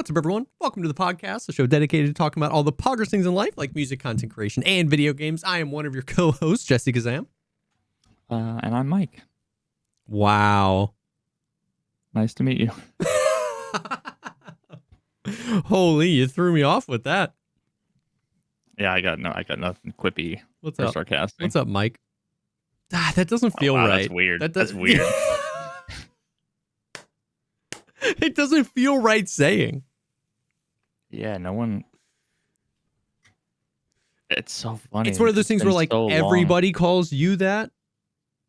What's up, everyone? Welcome to the podcast, a show dedicated to talking about all the poggers things in life, like music, content creation, and video games. I am one of your co-hosts, JesseKazam. And I'm Mike. Wow. Nice to meet you. Holy, you threw me off with that. Yeah, I got nothing quippy. What's or up? Sarcastic. What's up, Mike? That doesn't feel wow, right. That's weird. That's weird. It doesn't feel right saying. Yeah, no one. It's so funny. It's one of those things where like everybody calls you that,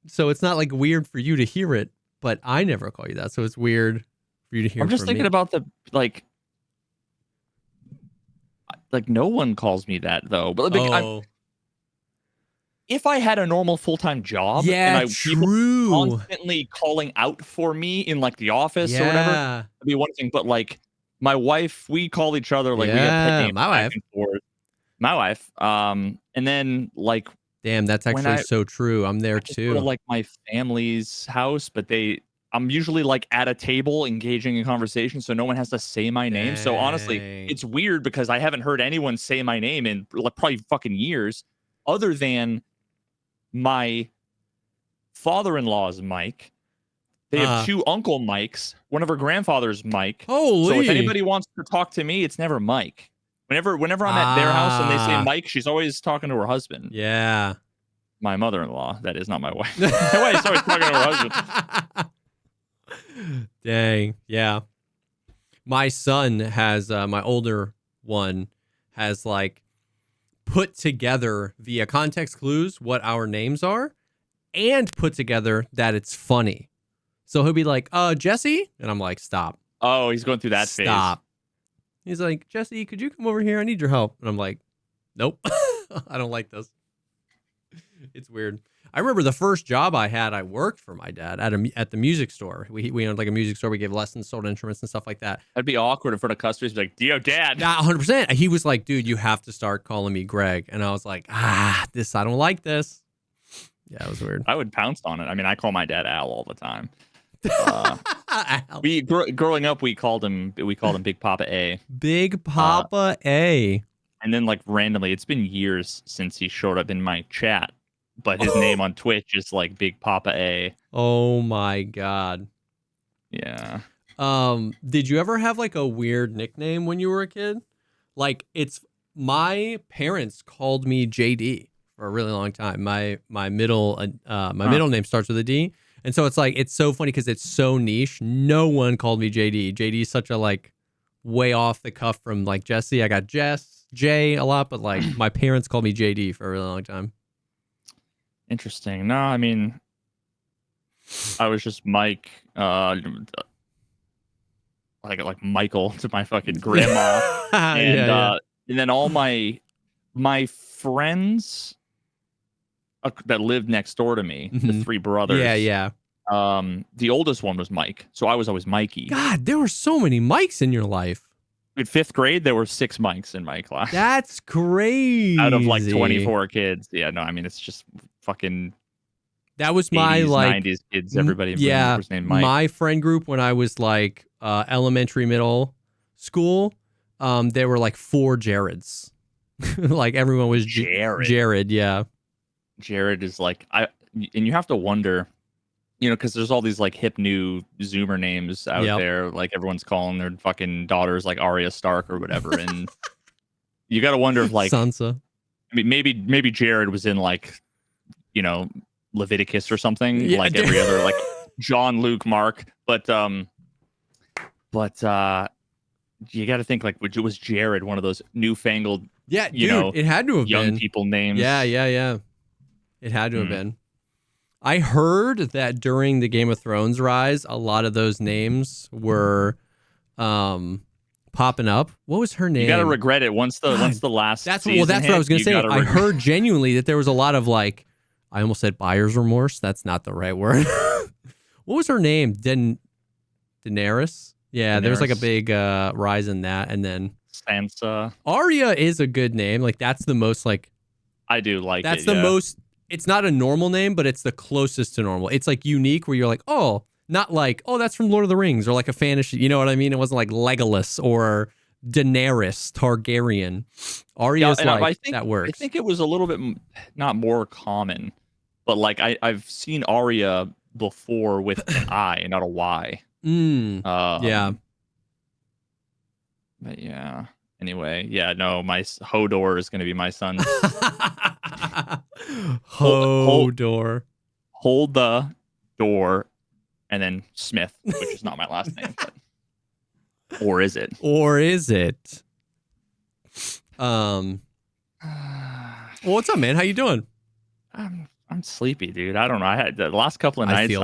so it's not like weird for you to hear it, but I never call you that, so it's weird for you to hear. I'm just thinking about the like no one calls me that though. But like, if I had a normal full-time job, and people constantly calling out for me in like the office or whatever, that'd be one thing. But like my wife, we call each other like we have pet names back and forth. My wife, and then like, damn, that's actually so true. I'm there too. Go to, like my family's house, but I'm usually like at a table engaging in conversation, so no one has to say my name. So honestly, it's weird because I haven't heard anyone say my name in like probably fucking years, other than my father-in-law's Mike. They have two Uncle Mikes. One of her grandfather's Mike. Holy. So if anybody wants to talk to me, it's never Mike. Whenever I'm at their house and they say Mike, she's always talking to her husband. Yeah. My mother-in-law. That is not my wife. My wife's always talking to her husband. Dang. Yeah. My son has, my older one has like put together via context clues what our names are and put together that it's funny. So he'll be like, Jesse? And I'm like, stop. Oh, he's going through that phase. Stop. He's like, Jesse, could you come over here? I need your help. And I'm like, nope. I don't like this. It's weird. I remember the first job I had, I worked for my dad at the music store. We owned like a music store. We gave lessons, sold instruments and stuff like that. That'd be awkward in front of customers. Be like, yo, Dad. Yeah, 100%. He was like, dude, you have to start calling me Greg. And I was like, I don't like this. Yeah, it was weird. I would pounce on it. I mean, I call my dad Al all the time. Growing up, we called him Big Papa A. Big Papa A. And then like randomly, it's been years since he showed up in my chat, but his name on Twitch is like Big Papa A. Oh my God. Yeah. Did you ever have like a weird nickname when you were a kid? Like my parents called me JD for a really long time. My middle name starts with a D. And so it's so funny because it's so niche. No one called me JD. JD is such a like way off the cuff from like Jesse. I got Jay a lot, but like my parents called me JD for a really long time. Interesting. No, I mean, I was just Mike, like Michael to my fucking grandma, and then all my friends that lived next door to me, the three brothers. Yeah. The oldest one was Mike, so I was always Mikey. God, there were so many Mikes in your life. In 5th grade, there were 6 Mikes in my class. That's crazy. Out of like 24 kids. Yeah, no, I mean, it's just fucking. That was my 80s, like 90s kids. Everybody was named Mike. My friend group when I was like elementary, middle school, there were like 4 Jareds. Like everyone was Jared. Yeah. Jared is like and you have to wonder, because there's all these like hip new Zoomer names out there. Like everyone's calling their fucking daughters like Arya Stark or whatever, and you got to wonder if like Sansa. I mean, maybe Jared was in like, Leviticus or something, like every other like John, Luke, Mark, but you got to think like was Jared one of those newfangled? Yeah, dude, it had to have young been people names. Yeah. It had to have been. I heard that during the Game of Thrones rise, a lot of those names were popping up. What was her name? You gotta regret it once the last. That's what I was gonna say. I heard genuinely that there was a lot of like, I almost said buyer's remorse. That's not the right word. What was her name? Daenerys. Yeah, there was like a big rise in that, and then Sansa. Arya is a good name. Like that's the most like. I do like. That's the most. It's not a normal name, but it's the closest to normal. It's like unique where you're like, oh, Not like, oh, that's from Lord of the Rings or like a fantasy. You know what I mean? It wasn't like Legolas or Daenerys Targaryen. Arya's that works. I think it was a little bit not more common, but like I've seen Arya before with an I, not a Y. Yeah. But yeah. Anyway, yeah, no, my Hodor is going to be my son. Hodor. Hold the door, and then Smith, which is not my last name. But, or is it? Or is it? Well, what's up, man? How you doing? I'm sleepy, dude. I don't know. I had the last couple of nights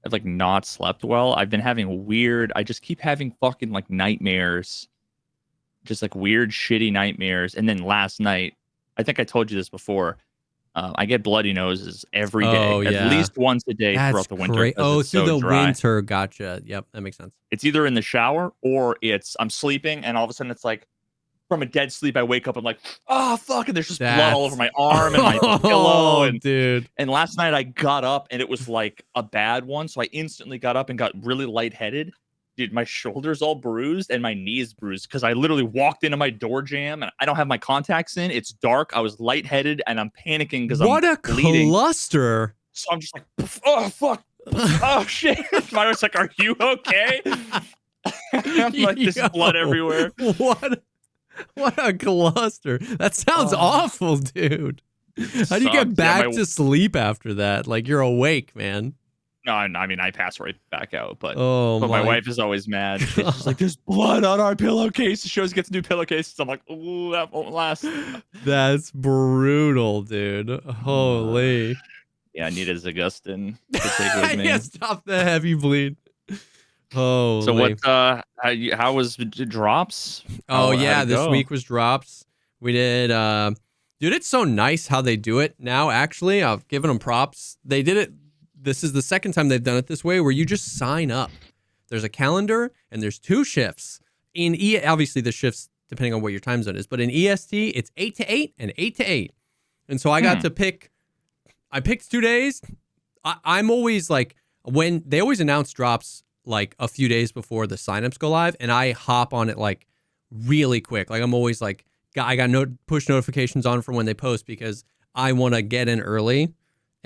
I've not slept well. I've been having weird. I just keep having fucking like nightmares, just like weird, shitty nightmares. And then last night, I think I told you this before. I get bloody noses every day, at least once a day throughout the winter. Through the winter. Gotcha. Yep, that makes sense. It's either in the shower or I'm sleeping, and all of a sudden it's like from a dead sleep, I wake up and like, oh fuck, and there's just blood all over my arm and my pillow. And dude. And last night I got up and it was like a bad one, so I instantly got up and got really lightheaded. Dude, my shoulder's all bruised and my knees bruised because I literally walked into my door jam and I don't have my contacts in. It's dark. I was lightheaded and I'm panicking because I'm bleeding. Cluster. So I'm just like, oh fuck, oh shit. My wife's like, are you okay? I'm like, there's blood everywhere. What a cluster. That sounds awful, dude. How do you get back to sleep after that? Like, you're awake, man. No, I mean, I pass right back out, but my wife is always mad. She's just like, there's blood on our pillowcase. She always gets new pillowcases. I'm like, ooh, that won't last. That's brutal, dude. Holy. Yeah, I need a Augustin to take with me. Yeah, stop the heavy bleed. Oh, so what? How was drops? This week was drops. We did. Dude, it's so nice how they do it now. Actually, I've given them props. They did it. This is the second time they've done it this way, where you just sign up. There's a calendar and there's 2 shifts. Obviously the shifts depending on what your time zone is, but in EST it's 8 to 8 and 8 to 8. And so I got to pick. I picked 2 days. I'm always like, when they always announce drops like a few days before the signups go live, and I hop on it like really quick. Like I'm always like, I got push notifications on from when they post because I want to get in early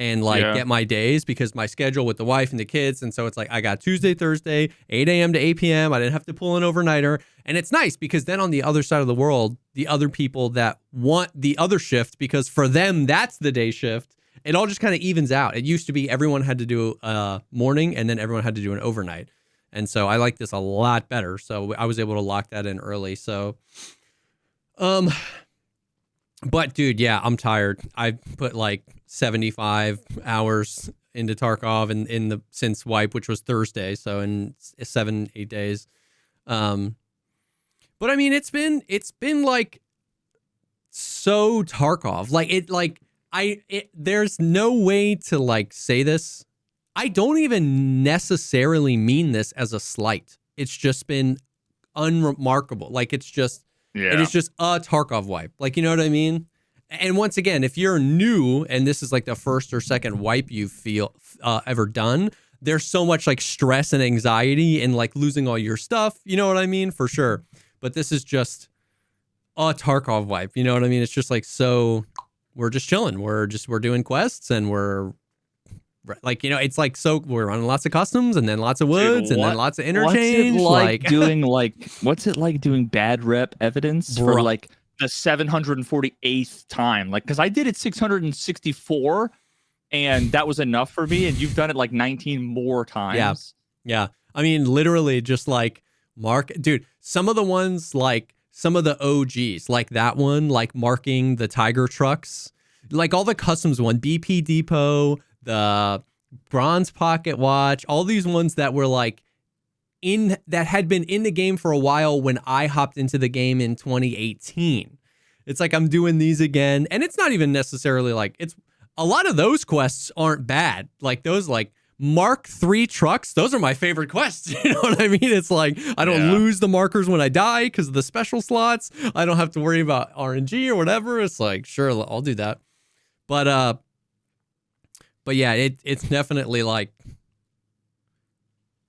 and get my days, because my schedule with the wife and the kids. And so it's like, I got Tuesday, Thursday, 8 a.m. to 8 p.m. I didn't have to pull an overnighter. And it's nice because then on the other side of the world, the other people that want the other shift, because for them, that's the day shift, it all just kind of evens out. It used to be everyone had to do a morning and then everyone had to do an overnight. And so I like this a lot better. So I was able to lock that in early. So, but dude, yeah, I'm tired. I put like 75 hours into Tarkov and since wipe, which was Thursday. So in 7-8 days. But I mean, it's been like so Tarkov. There's no way to like say this. I don't even necessarily mean this as a slight. It's just been unremarkable. Like it is just a Tarkov wipe. Like, you know what I mean? And once again, if you're new and this is like the first or second wipe you feel ever done, there's so much like stress and anxiety and like losing all your stuff. You know what I mean? For sure. But this is just a Tarkov wipe. You know what I mean? It's just like, so we're just chilling. We're doing quests and we're like, you know, it's like, so we're running lots of customs and then lots of woods and then lots of interchange. What's it like doing bad rep evidence for like the 748th time? Like, because I did it 664 and that was enough for me, and you've done it like 19 more times. Yeah. I mean, literally just like dude, some of the ones, like some of the OGs, like that one, like marking the Tiger trucks, like all the customs one, BP Depot, the Bronze Pocket Watch, all these ones that were like that had been in the game for a while when I hopped into the game in 2018. It's like I'm doing these again, and it's not even necessarily like, it's a lot of those quests aren't bad. Like those like Mark III trucks, those are my favorite quests. You know what I mean? It's like I don't lose the markers when I die because of the special slots. I don't have to worry about RNG or whatever. It's like, sure, I'll do that. But But yeah, it's definitely like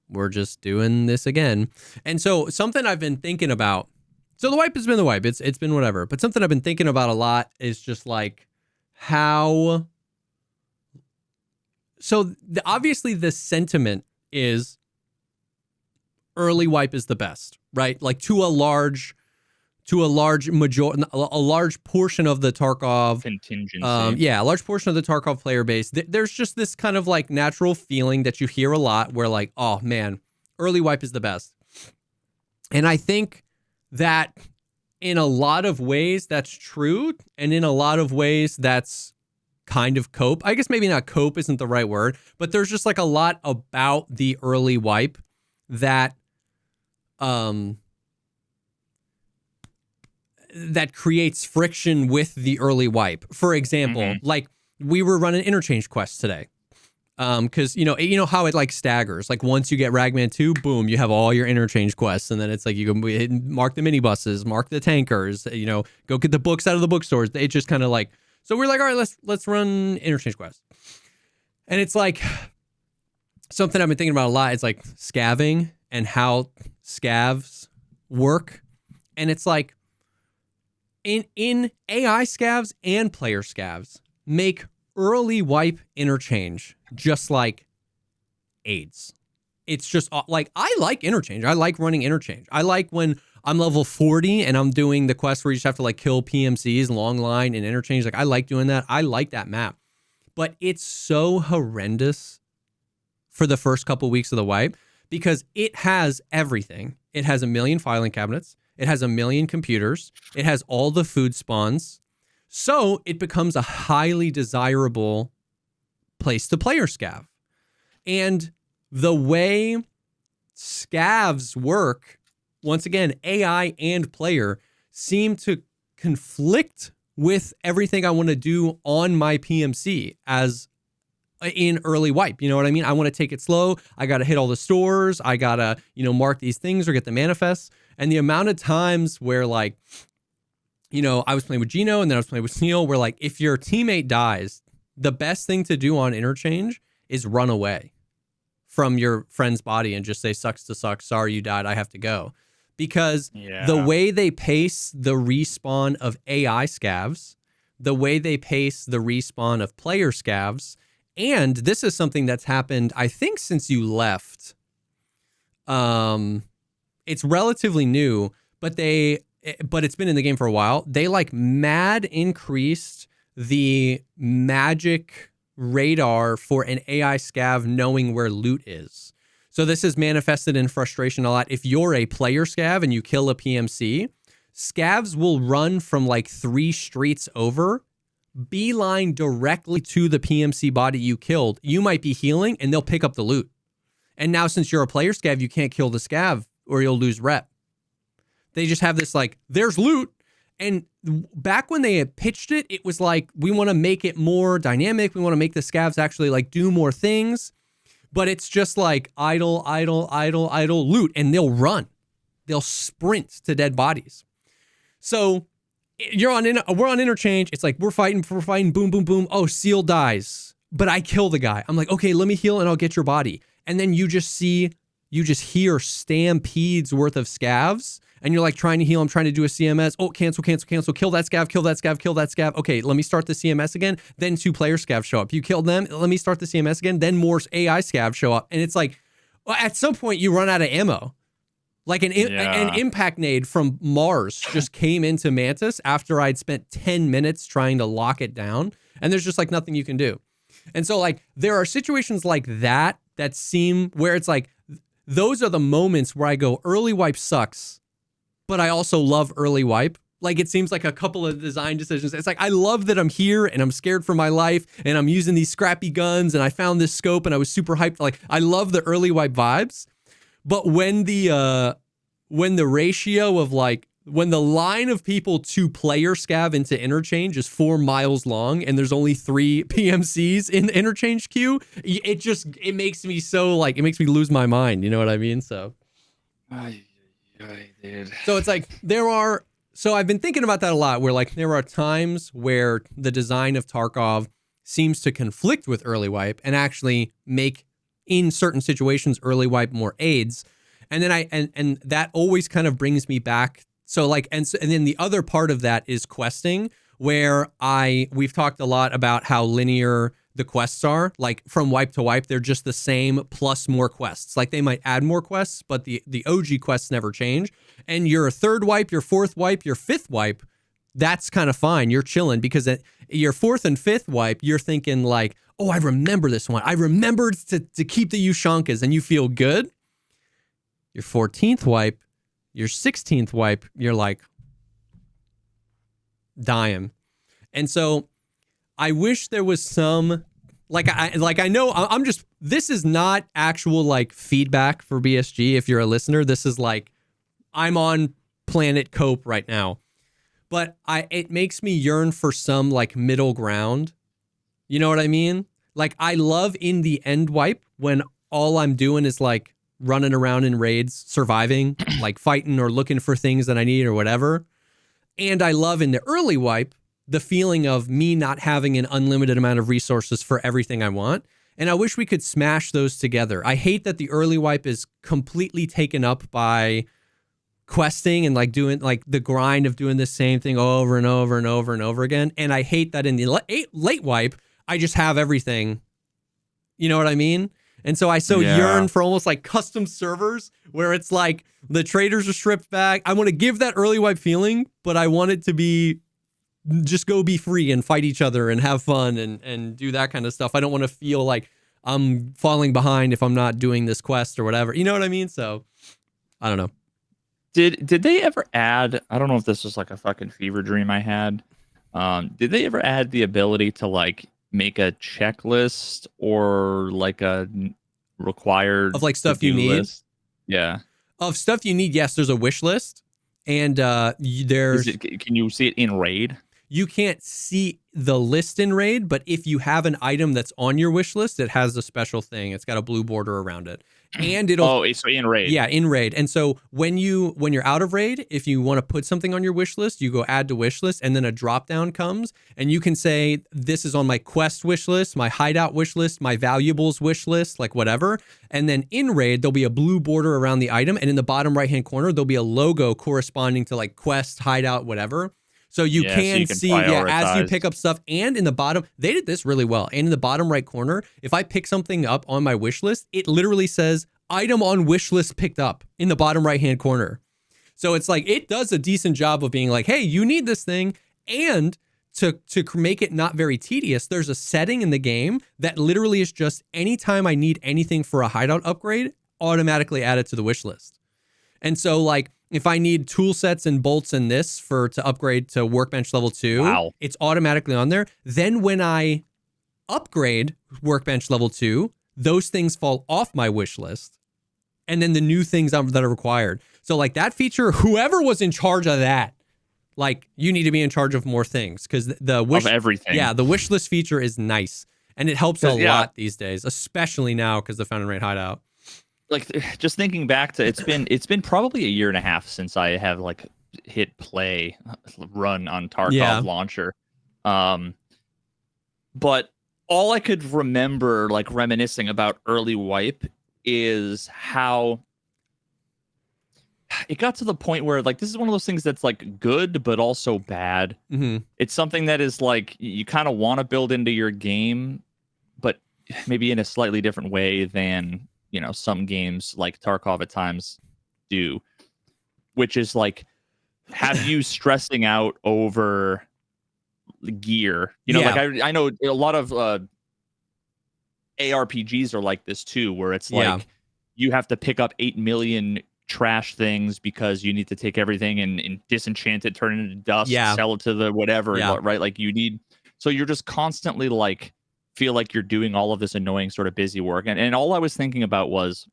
we're just doing this again. And so something I've been thinking about. So the wipe has been the wipe. It's been whatever. But something I've been thinking about a lot is just like how. So obviously the sentiment is early wipe is the best, right? Like to a large majority, a large portion of the Tarkov contingency. A large portion of the Tarkov player base. There's just this kind of like natural feeling that you hear a lot where like, oh man, early wipe is the best. And I think that in a lot of ways that's true. And in a lot of ways that's kind of cope. I guess maybe not cope isn't the right word, but there's just like a lot about the early wipe that that creates friction with the early wipe. For example, like we were running interchange quests today. Because you know how it like staggers. Like once you get Ragman 2, boom, you have all your interchange quests, and then it's like you go mark the minibuses, mark the tankers, go get the books out of the bookstores. It just kind of like, so we're like, all right, let's run interchange quests. And it's like something I've been thinking about a lot. It's like scavving and how scavs work. And it's like in AI scavs and player scavs make early wipe interchange just like AIDS. It's just like, I like interchange. I like running interchange. I like when I'm level 40 and I'm doing the quest where you just have to like kill PMCs, long line and interchange. Like I like doing that. I like that map. But it's so horrendous for the first couple weeks of the wipe because it has everything. It has 1 million filing cabinets. It has 1 million computers. It has all the food spawns. So it becomes a highly desirable place to player scav. And the way scavs work, once again, AI and player seem to conflict with everything I want to do on my PMC as in early wipe. You know what I mean? I want to take it slow. I got to hit all the stores. I got to, mark these things or get the manifests. And the amount of times where like, I was playing with Gino and then I was playing with Sneal where like, if your teammate dies, the best thing to do on interchange is run away from your friend's body and just say, sucks to suck. Sorry, you died. I have to go. Because the way they pace the respawn of AI scavs, the way they pace the respawn of player scavs, and this is something that's happened, I think, since you left. It's relatively new, but it's been in the game for a while. They like mad increased the magic radar for an AI scav knowing where loot is. So this is manifested in frustration a lot. If you're a player scav and you kill a PMC, scavs will run from like 3 streets over, beeline directly to the PMC body you killed. You might be healing and they'll pick up the loot. And now since you're a player scav, you can't kill the scav or you'll lose rep. They just have this like, there's loot. And back when they had pitched it, it was like, we want to make it more dynamic. We want to make the scavs actually like do more things. But it's just like idle, loot. And they'll run. They'll sprint to dead bodies. So we're on interchange. It's like, we're fighting, boom, boom, boom. Oh, Seal dies. But I kill the guy. I'm like, okay, let me heal and I'll get your body. And then you just hear stampedes worth of scavs. And you're like trying to heal. I'm trying to do a CMS. Oh, cancel. Kill that scav. Okay, let me start the CMS again. Then 2 player scavs show up. You killed them. Let me start the CMS again. Then more AI scavs show up. And it's like, at some point you run out of ammo. Like an impact nade from Mars just came into Mantis after I'd spent 10 minutes trying to lock it down. And there's just like nothing you can do. And so like there are situations like that seem where it's like, those are the moments where I go, early wipe sucks. But I also love early wipe. Like it seems like a couple of design decisions. It's like, I love that I'm here and I'm scared for my life and I'm using these scrappy guns and I found this scope and I was super hyped. Like I love the early wipe vibes. But when the ratio of like, when the line of people to player scav into interchange is 4 miles long and there's only 3 PMCs in the interchange queue, it makes me so like, it makes me lose my mind. You know what I mean? So. Dude. So it's like so I've been thinking about that a lot where like there are times where the design of Tarkov seems to conflict with early wipe and actually make, in certain situations, early wipe more aids. And then and that always kind of brings me back. So like, and then the other part of that is questing, where we've talked a lot about how linear the quests are. Like from wipe to wipe, they're just the same plus more quests. Like they might add more quests, but the OG quests never change. And your third wipe, your fourth wipe, your fifth wipe, that's kind of fine. You're chilling because at your fourth and fifth wipe, you're thinking like, oh, I remember this one. I remembered to keep the Ushankas, and you feel good. Your 14th wipe, your 16th wipe, you're like dying. And so I wish there was some, I know I'm just, this is not actual like feedback for BSG. If you're a listener, this is like, I'm on Planet Cope right now, but it makes me yearn for some like middle ground. You know what I mean? Like I love in the end wipe when all I'm doing is like running around in raids, surviving, like fighting or looking for things that I need or whatever. And I love in the early wipe the feeling of me not having an unlimited amount of resources for everything I want. And I wish we could smash those together. I hate that the early wipe is completely taken up by questing and like doing like the grind of doing the same thing over and over and over and over again. And I hate that in the late wipe, I just have everything. You know what I mean? And so I yearn for almost like custom servers where it's like the traders are stripped back. I want to give that early wipe feeling, but I want it to be just go be free and fight each other and have fun and do that kind of stuff. I don't want to feel like I'm falling behind if I'm not doing this quest or whatever. You know what I mean? So I don't know. Did they ever add, I don't know if this was like a fucking fever dream I had. Did they ever add the ability to like make a checklist or like a required of like stuff you need list? Yeah. Of stuff you need. Yes, there's a wish list, and can you see it in raid? You can't see the list in raid, but if you have an item that's on your wish list, it has a special thing. It's got a blue border around it. And it'll so in raid. Yeah, in raid. And so when you're out of raid, if you want to put something on your wish list, you go add to wish list, and then a drop down comes, and you can say this is on my quest wish list, my hideout wish list, my valuables wish list, like whatever. And then in raid, there'll be a blue border around the item, and in the bottom right hand corner, there'll be a logo corresponding to like quest, hideout, whatever. So you can see as you pick up stuff. And in the bottom, they did this really well. And in the bottom right corner, if I pick something up on my wish list, it literally says item on wish list picked up in the bottom right hand corner. So it's like it does a decent job of being like, hey, you need this thing. And to make it not very tedious, there's a setting in the game that literally is just anytime I need anything for a hideout upgrade, automatically add it to the wish list. And so like, if I need tool sets and bolts and this to upgrade to workbench level 2, It's automatically on there. Then when I upgrade workbench level 2, those things fall off my wish list. And then the new things that are required. So like that feature, whoever was in charge of that, like you need to be in charge of more things because the wish of everything. Yeah, the wish list feature is nice. And it helps a lot these days, especially now because the Found and Raid hideout. Like just thinking back to it's been probably a year and a half since I have like hit play run on Tarkov launcher. But all I could remember like reminiscing about early wipe is how it got to the point where like this is one of those things that's like good but also bad. Mm-hmm. It's something that is like you kind of want to build into your game, but maybe in a slightly different way than some games like Tarkov at times do, which is like have you stressing out over gear. Like I know a lot of ARPGs are like this too, where it's like you have to pick up 8 million trash things because you need to take everything and disenchant it, turn it into dust, sell it to the whatever, right? Like you need, so you're just constantly like feel like you're doing all of this annoying sort of busy work. And all I was thinking about was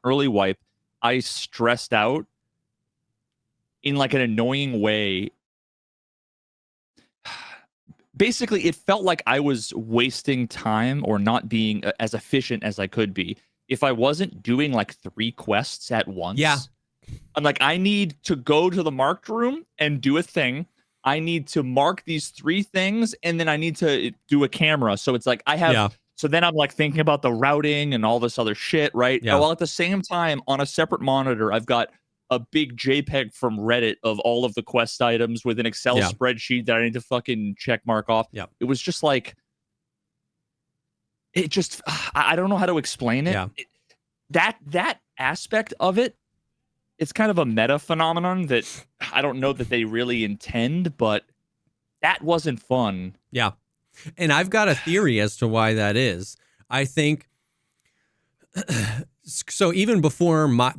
early wipe. I stressed out in like an annoying way. Basically, it felt like I was wasting time or not being as efficient as I could be if I wasn't doing like 3 quests at once. Yeah. I'm like, I need to go to the marked room and do a thing. I need to mark these 3 things, and then I need to do a camera. So it's like I have. So then I'm like thinking about the routing and all this other shit, right? Yeah. While at the same time, on a separate monitor, I've got a big JPEG from Reddit of all of the quest items with an Excel spreadsheet that I need to fucking check mark off. Yeah. It was just like, it just, I don't know how to explain it. Yeah. That aspect of it, it's kind of a meta phenomenon that I don't know that they really intend, but that wasn't fun. Yeah. And I've got a theory as to why that is. I think so even before my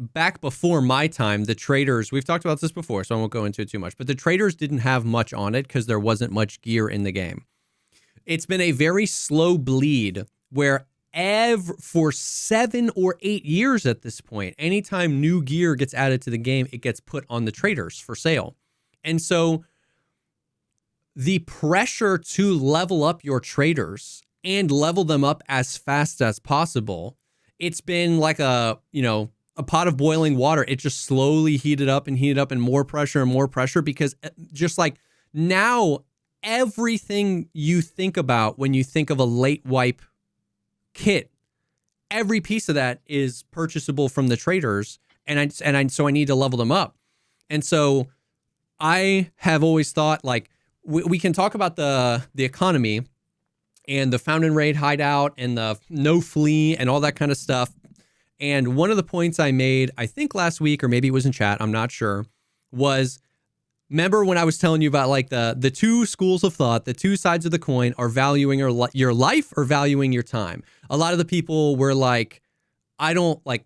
time, the traders, we've talked about this before, so I won't go into it too much, but the traders didn't have much on it because there wasn't much gear in the game. It's been a very slow bleed where for 7 or 8 years at this point, anytime new gear gets added to the game, it gets put on the traders for sale. And so the pressure to level up your traders and level them up as fast as possible, it's been like a pot of boiling water. It just slowly heated up and more pressure because just like now everything you think about when you think of a late wipe kit, every piece of that is purchasable from the traders, so I need to level them up. And so I have always thought, like, we can talk about the economy and the found and raid hideout and the no flee and all that kind of stuff. And one of the points I made, I think last week, or maybe it was in chat, I'm not sure, was, remember when I was telling you about like the 2 schools of thought, the 2 sides of the coin are valuing your life or valuing your time. A lot of the people were like,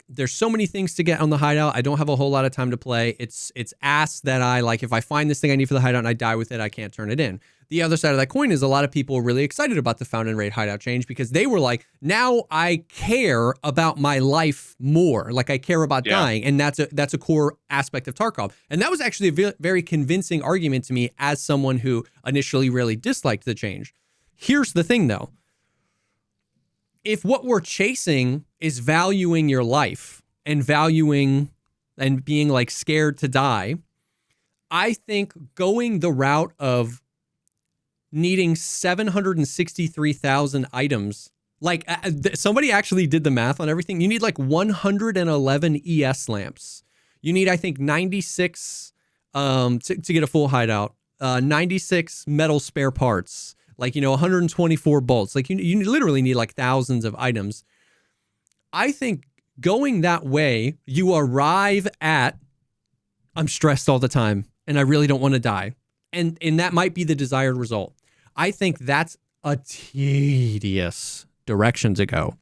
there's so many things to get on the hideout. I don't have a whole lot of time to play. It's ass that I like, if I find this thing I need for the hideout and I die with it, I can't turn it in. The other side of that coin is a lot of people were really excited about the found and raid hideout change because they were like, now I care about my life more. Like I care about dying. And that's a core aspect of Tarkov. And that was actually a very convincing argument to me as someone who initially really disliked the change. Here's the thing though. If what we're chasing is valuing your life and valuing and being like scared to die, I think going the route of needing 763,000 items, like somebody actually did the math on everything. You need like 111 ES lamps. You need, I think, 96 to get a full hideout, 96 metal spare parts, like, 124 bolts. Like you literally need like thousands of items. I think going that way, you arrive at, I'm stressed all the time and I really don't want to die. And that might be the desired result. I think that's a tedious direction to go.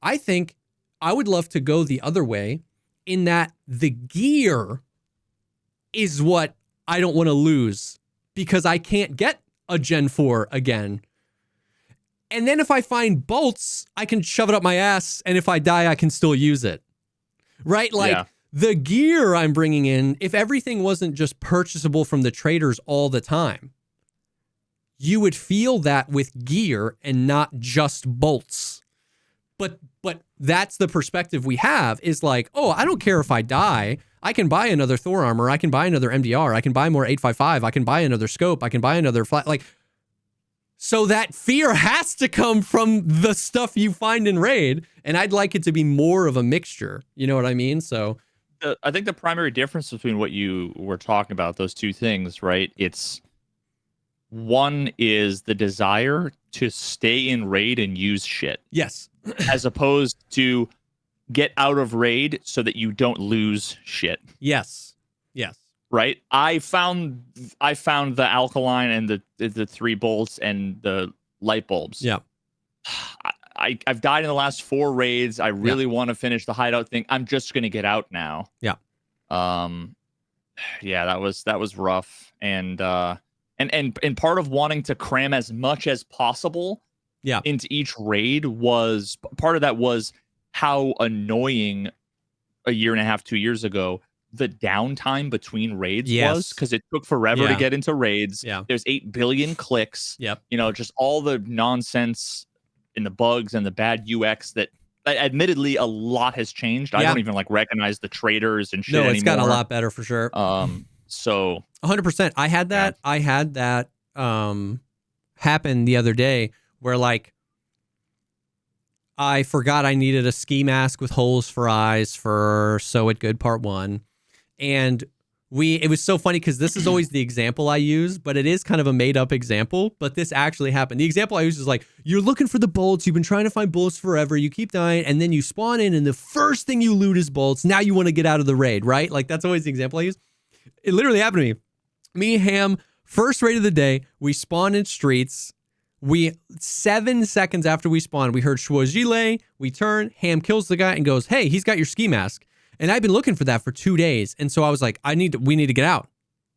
I think I would love to go the other way in that the gear is what I don't want to lose because I can't get a Gen 4 again. And then if I find bolts, I can shove it up my ass, and if I die, I can still use it. Right? Like the gear I'm bringing in, if everything wasn't just purchasable from the traders all the time, you would feel that with gear and not just bolts. But that's the perspective we have, is like, oh, I don't care if I die. I can buy another Thor armor. I can buy another MDR. I can buy more 855. I can buy another scope. I can buy another flat. Like, so that fear has to come from the stuff you find in raid. And I'd like it to be more of a mixture. You know what I mean? So I think the primary difference between what you were talking about, those 2 things, right? It's one is the desire to stay in raid and use shit. Yes. As opposed to get out of raid so that you don't lose shit. Yes. Right? I found the alkaline and the 3 bolts and the light bulbs. Yeah. I've died in the last 4 raids. I really want to finish the hideout thing. I'm just gonna get out now. Yeah. Yeah, that was rough. And part of wanting to cram as much as possible into each raid was part of that was how annoying a year and a half, 2 years ago, the downtime between raids was, because it took forever to get into raids. There's 8 billion clicks. Just all the nonsense and the bugs and the bad UX that, admittedly, a lot has changed. I don't even recognize the traders and shit anymore. No, it's gotten a lot better for sure. So 100%. I had that. Yeah. I had that happen the other day where like I forgot I needed a ski mask with holes for eyes for So It Good Part 1. And it was so funny because this is always the example I use, but it is kind of a made up example, but this actually happened. The example I use is like, you're looking for the bolts. You've been trying to find bolts forever. You keep dying and then you spawn in and the first thing you loot is bolts. Now you want to get out of the raid, right? Like that's always the example I use. It literally happened to me. Me, Ham, first raid of the day. We spawn in streets. 7 seconds after we spawn, we heard Schwozile. We turn, Ham kills the guy and goes, hey, he's got your ski mask. And I've been looking for that for 2 days. And so I was like, we need to get out.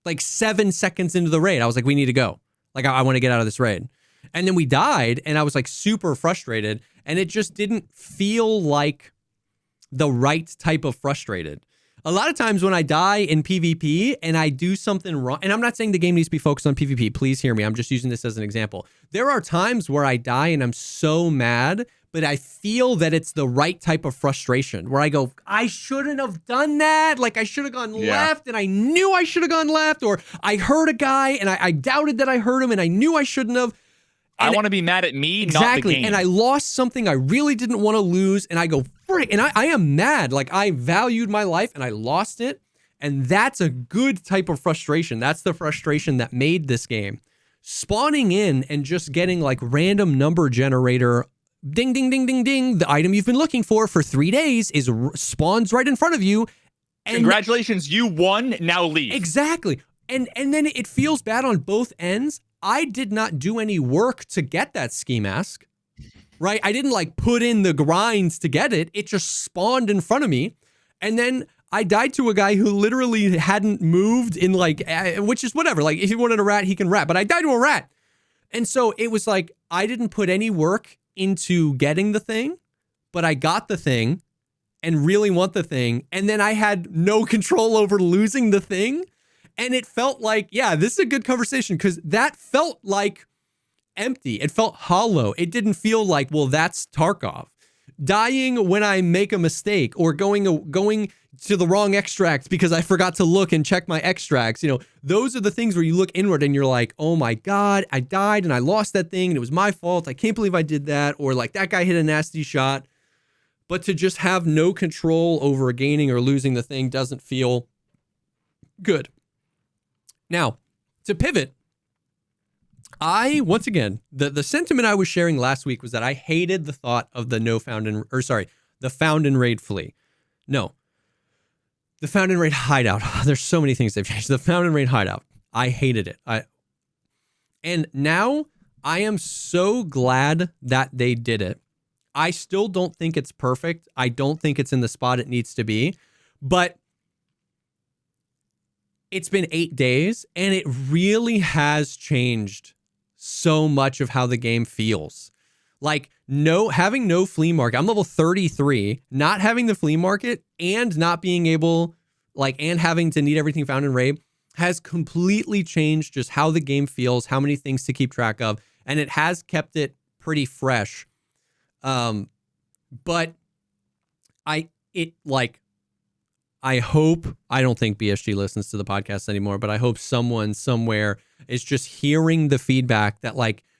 Like 7 seconds into the raid, I was like, we need to go. Like, I want to get out of this raid. And then we died, and I was like super frustrated. And it just didn't feel like the right type of frustrated. A lot of times when I die in PvP and I do something wrong, and I'm not saying the game needs to be focused on PvP, please hear me. I'm just using this as an example. There are times where I die and I'm so mad, but I feel that it's the right type of frustration where I go, I shouldn't have done that. Like I should have gone left and I knew I should have gone left, or I heard a guy and I doubted that I heard him and I knew I shouldn't have. I want to be mad at me, exactly, not the game. And I lost something I really didn't want to lose, and I go, frick, and I am mad. Like, I valued my life, and I lost it, and that's a good type of frustration. That's the frustration that made this game. Spawning in and just getting, like, random number generator, ding, ding, ding, ding, ding, the item you've been looking for 3 days spawns right in front of you. And congratulations, you won, now leave. Exactly. And then it feels bad on both ends. I did not do any work to get that ski mask, right? I didn't like put in the grinds to get it. It just spawned in front of me. And then I died to a guy who literally hadn't moved in like, which is whatever. Like if he wanted a rat, he can rat, but I died to a rat. And so it was like, I didn't put any work into getting the thing, but I got the thing and really want the thing. And then I had no control over losing the thing. And it felt like, yeah, this is a good conversation because that felt like empty. It felt hollow. It didn't feel like, well, that's Tarkov. Dying when I make a mistake or going to the wrong extracts because I forgot to look and check my extracts. You know, those are the things where you look inward and you're like, oh my God, I died and I lost that thing and it was my fault. I can't believe I did that. Or like that guy hit a nasty shot. But to just have no control over gaining or losing the thing doesn't feel good. Now, to pivot, once again, the sentiment I was sharing last week was that I hated the thought of the the found and raid flee. No, the found and raid hideout. There's so many things they've changed. The found and raid hideout. I hated it. And now I am so glad that they did it. I still don't think it's perfect. I don't think it's in the spot it needs to be, but it's been 8 days and it really has changed so much of how the game feels. Like having no flea market. I'm level 33, not having the flea market and not being able and having to need everything found in raid has completely changed just how the game feels, how many things to keep track of. And it has kept it pretty fresh. But I hope, I don't think BSG listens to the podcast anymore, but I hope someone somewhere is just hearing the feedback that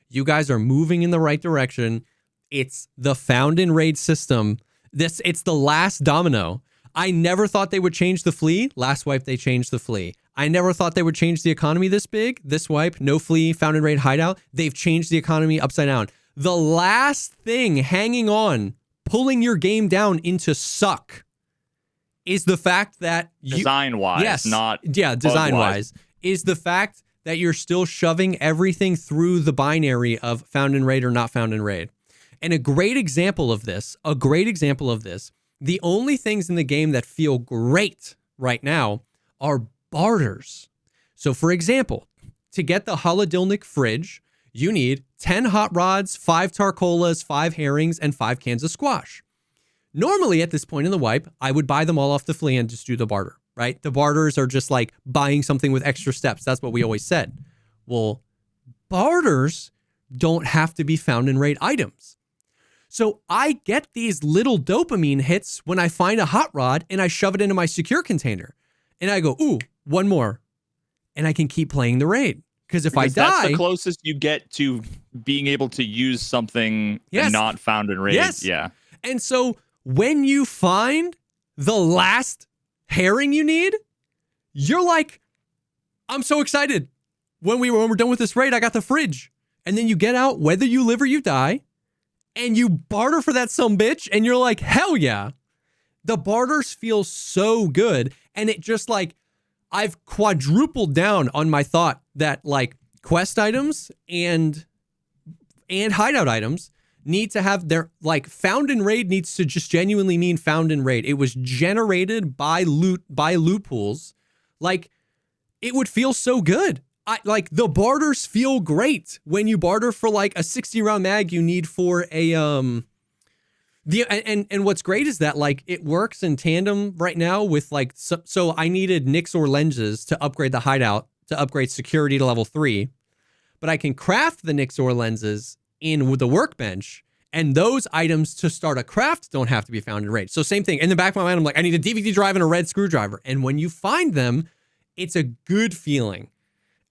you guys are moving in the right direction. It's the found in raid system. It's the last domino. I never thought they would change the flea. Last wipe, they changed the flea. I never thought they would change the economy this big. This wipe, no flea, found in raid hideout. They've changed the economy upside down. The last thing hanging on, pulling your game down into suck, is the fact that design-wise, design-wise, is the fact that you're still shoving everything through the binary of found in raid or not found in raid. And a great example of this, the only things in the game that feel great right now are barters. So for example, to get the Holodilnick fridge, you need 10 hot rods, 5 tarcolas, 5 herrings, and 5 cans of squash. Normally at this point in the wipe, I would buy them all off the flea and just do the barter, right? The barters are just like buying something with extra steps. That's what we always said. Well, barters don't have to be found in raid items. So I get these little dopamine hits when I find a hot rod and I shove it into my secure container. And I go, ooh, one more. and I can keep playing the raid. Because if I die, that's the closest you get to being able to use something and not found in raid. Yes. Yeah. And so when you find the last herring you need, you're like, I'm so excited. When we're done with this raid, I got the fridge. And then you get out, whether you live or you die, and you barter for that sumbitch, and you're like, hell yeah. The barters feel so good. And it just like, I've quadrupled down on my thought that like quest items and hideout items need to have their like found in raid needs to just genuinely mean found in raid. It was generated by loot pools. Like it would feel so good. Like the barters feel great when you barter for like a 60 round mag you need for a and what's great is that like it works in tandem right now with like so I needed Nixor lenses to upgrade the hideout to upgrade security to level 3, but I can craft the Nixor lenses in with the workbench, and those items to start a craft don't have to be found in raid. So same thing in the back of my mind, I'm like, I need a DVD drive and a red screwdriver, and when you find them, it's a good feeling,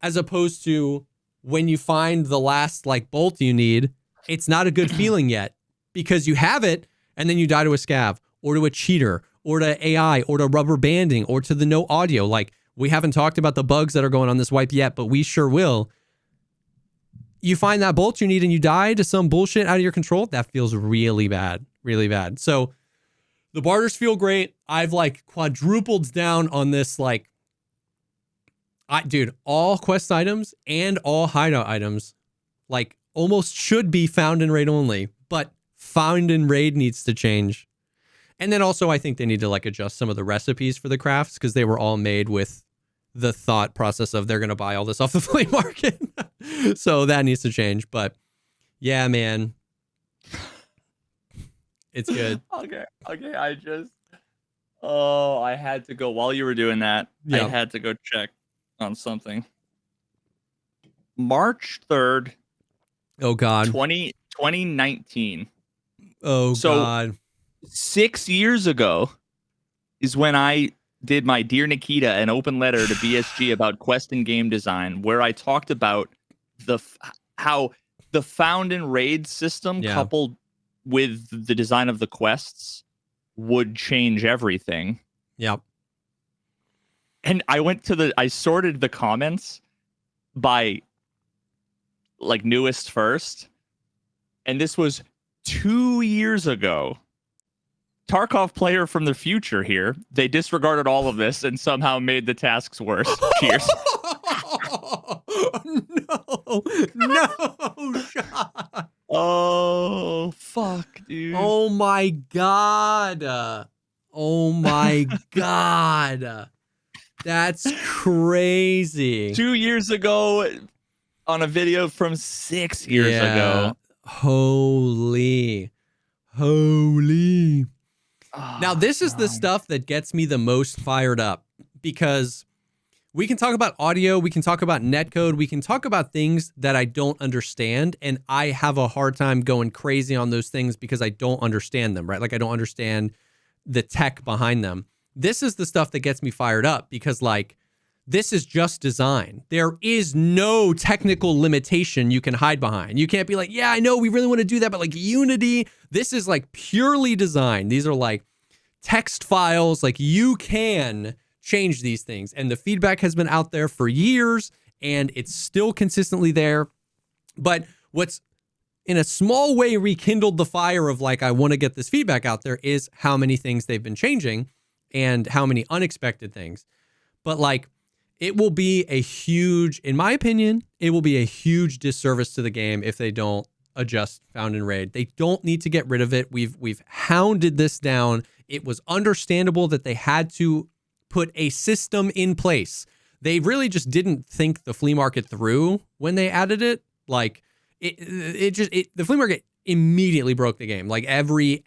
as opposed to when you find the last like bolt you need, it's not a good feeling yet. Because you have it, and then you die to a scav, or to a cheater, or to AI, or to rubber banding, or to the no audio. Like, we haven't talked about the bugs that are going on this wipe yet, but we sure will. You find that bolt you need, and you die to some bullshit out of your control, that feels really bad. Really bad. So, the barters feel great. I've, like, quadrupled down on this, like... dude, all quest items and all hideout items, like, almost should be found in raid only, but found in raid needs to change. And then also I think they need to like adjust some of the recipes for the crafts, because they were all made with the thought process of they're going to buy all this off the flea market. So that needs to change. But yeah, man, it's good. Okay. I had to go while you were doing that. Yep. I had to go check on something. March 3rd. Oh God. 2019. Oh, so, God. 6 years ago is when I did my Dear Nikita, an open letter to BSG about quest and game design, where I talked about how the found and raid system coupled with the design of the quests would change everything. Yep. And I sorted the comments by like newest first. And this was 2 years ago. Tarkov player from the future here. They disregarded all of this and somehow made the tasks worse. Cheers. No, God. Oh, fuck, dude. Oh, my God. Oh, my God. That's crazy. 2 years ago on a video from 6 years ago. Holy. Oh, now, this is the stuff that gets me the most fired up, because we can talk about audio, we can talk about netcode, we can talk about things that I don't understand, and I have a hard time going crazy on those things because I don't understand them, right? Like, I don't understand the tech behind them. This is the stuff that gets me fired up, because, like, this is just design. There is no technical limitation you can hide behind. You can't be like, yeah, I know we really want to do that, but like Unity, this is like purely design. These are like text files. Like, you can change these things. And the feedback has been out there for years, and it's still consistently there. But what's in a small way rekindled the fire of like, I want to get this feedback out there, is how many things they've been changing and how many unexpected things. But like, it will be a huge, in my opinion, it will be a huge disservice to the game if they don't adjust found in raid. They don't need to get rid of it. We've hounded this down. It was understandable that they had to put a system in place. They really just didn't think the flea market through when they added it. Like the flea market immediately broke the game. Like every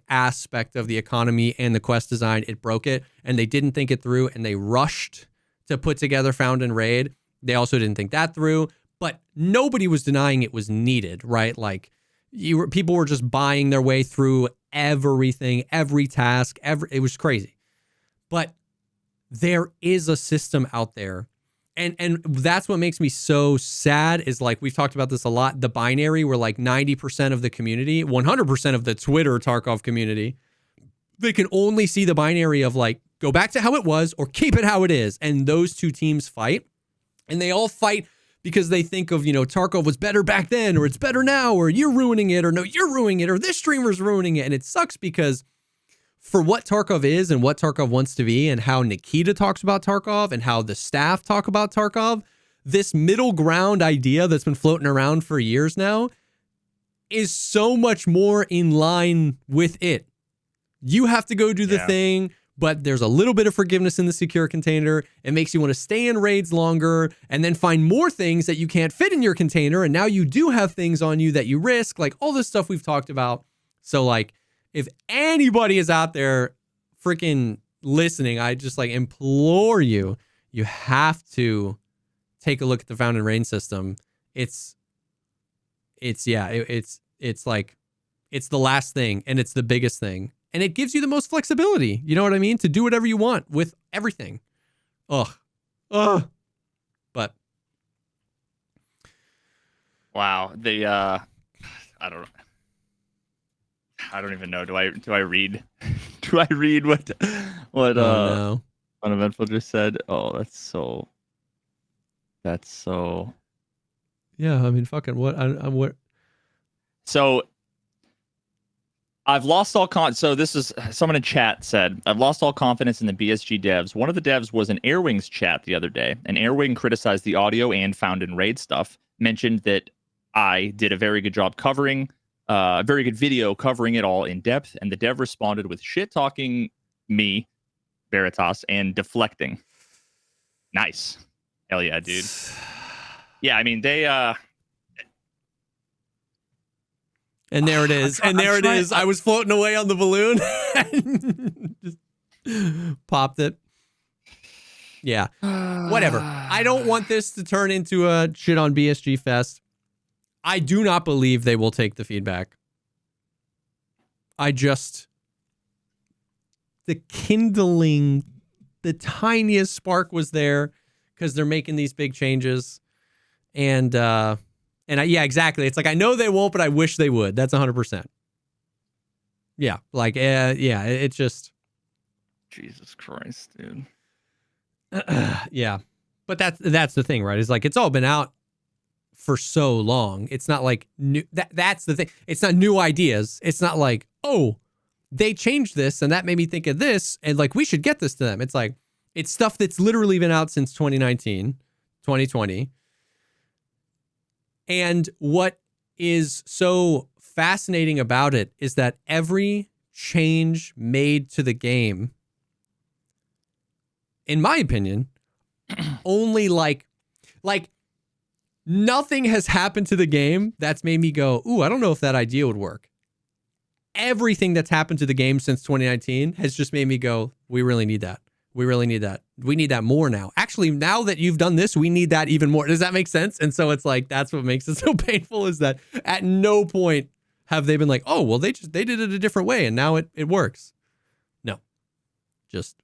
aspect of the economy and the quest design, it broke it, and they didn't think it through, and they rushed to put together found and raid. They also didn't think that through, but nobody was denying it was needed, right? Like people were just buying their way through everything, every task, it was crazy. But there is a system out there, and that's what makes me so sad is like we've talked about this a lot, the binary where like 90% of the community, 100% of the Twitter Tarkov community, they can only see the binary of like go back to how it was or keep it how it is. And those two teams fight, and they all fight because they think of, Tarkov was better back then, or it's better now, or you're ruining it, or no, you're ruining it, or this streamer's ruining it. And it sucks because for what Tarkov is and what Tarkov wants to be and how Nikita talks about Tarkov and how the staff talk about Tarkov, this middle ground idea that's been floating around for years now is so much more in line with it. You have to go do the thing, but there's a little bit of forgiveness in the secure container. It makes you want to stay in raids longer and then find more things that you can't fit in your container. And now you do have things on you that you risk, like all this stuff we've talked about. So like, if anybody is out there freaking listening, I just like implore you, you have to take a look at the Found and Rain system. It's like, it's the last thing and it's the biggest thing. And it gives you the most flexibility. You know what I mean? To do whatever you want with everything. But wow, I don't even know. Do I read? Do I read what no. Uneventful just said? Oh, that's so. Yeah, I mean, fucking what? What? So I've lost all so this is someone in chat said, I've lost all confidence in the BSG devs. One of the devs was in Airwing's chat the other day, and Airwing criticized the audio and Found and Raid stuff, mentioned that I did a very good job covering, a very good video covering it all in depth, and the dev responded with shit talking me, Veritas, and deflecting. Nice. Hell yeah, dude. Yeah, I mean, they and there it is. I was floating away on the balloon and just popped it. Yeah. Whatever. I don't want this to turn into a shit on BSG fest. I do not believe they will take the feedback. The kindling, the tiniest spark was there because they're making these big changes. And yeah, exactly. It's like, I know they won't, but I wish they would. That's 100%. Yeah. Like, yeah, it's just. Jesus Christ, dude. Yeah. But that's the thing, right? It's like, it's all been out for so long. It's not like new. That's the thing. It's not new ideas. It's not like, oh, they changed this and that made me think of this. And like, we should get this to them. It's like, it's stuff that's literally been out since 2019, 2020. And what is so fascinating about it is that every change made to the game, in my opinion, only like nothing has happened to the game that's made me go, ooh, I don't know if that idea would work. Everything that's happened to the game since 2019 has just made me go, we really need that. We really need that. We need that more now. Actually, now that you've done this, we need that even more. Does that make sense? And so it's like, that's what makes it so painful, is that at no point have they been like, oh, well, they did it a different way and now it works. No. Just,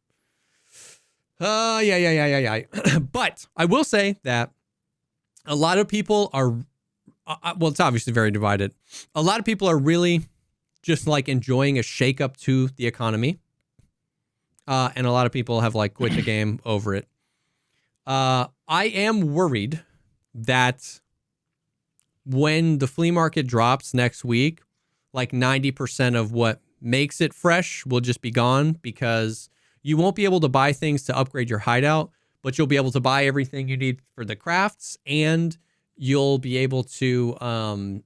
yeah. But I will say that a lot of people are, well, it's obviously very divided. A lot of people are really just like enjoying a shakeup to the economy. And a lot of people have like quit the game over it. I am worried that when the flea market drops next week, like 90% of what makes it fresh will just be gone, because you won't be able to buy things to upgrade your hideout, but you'll be able to buy everything you need for the crafts, and you'll be able to, and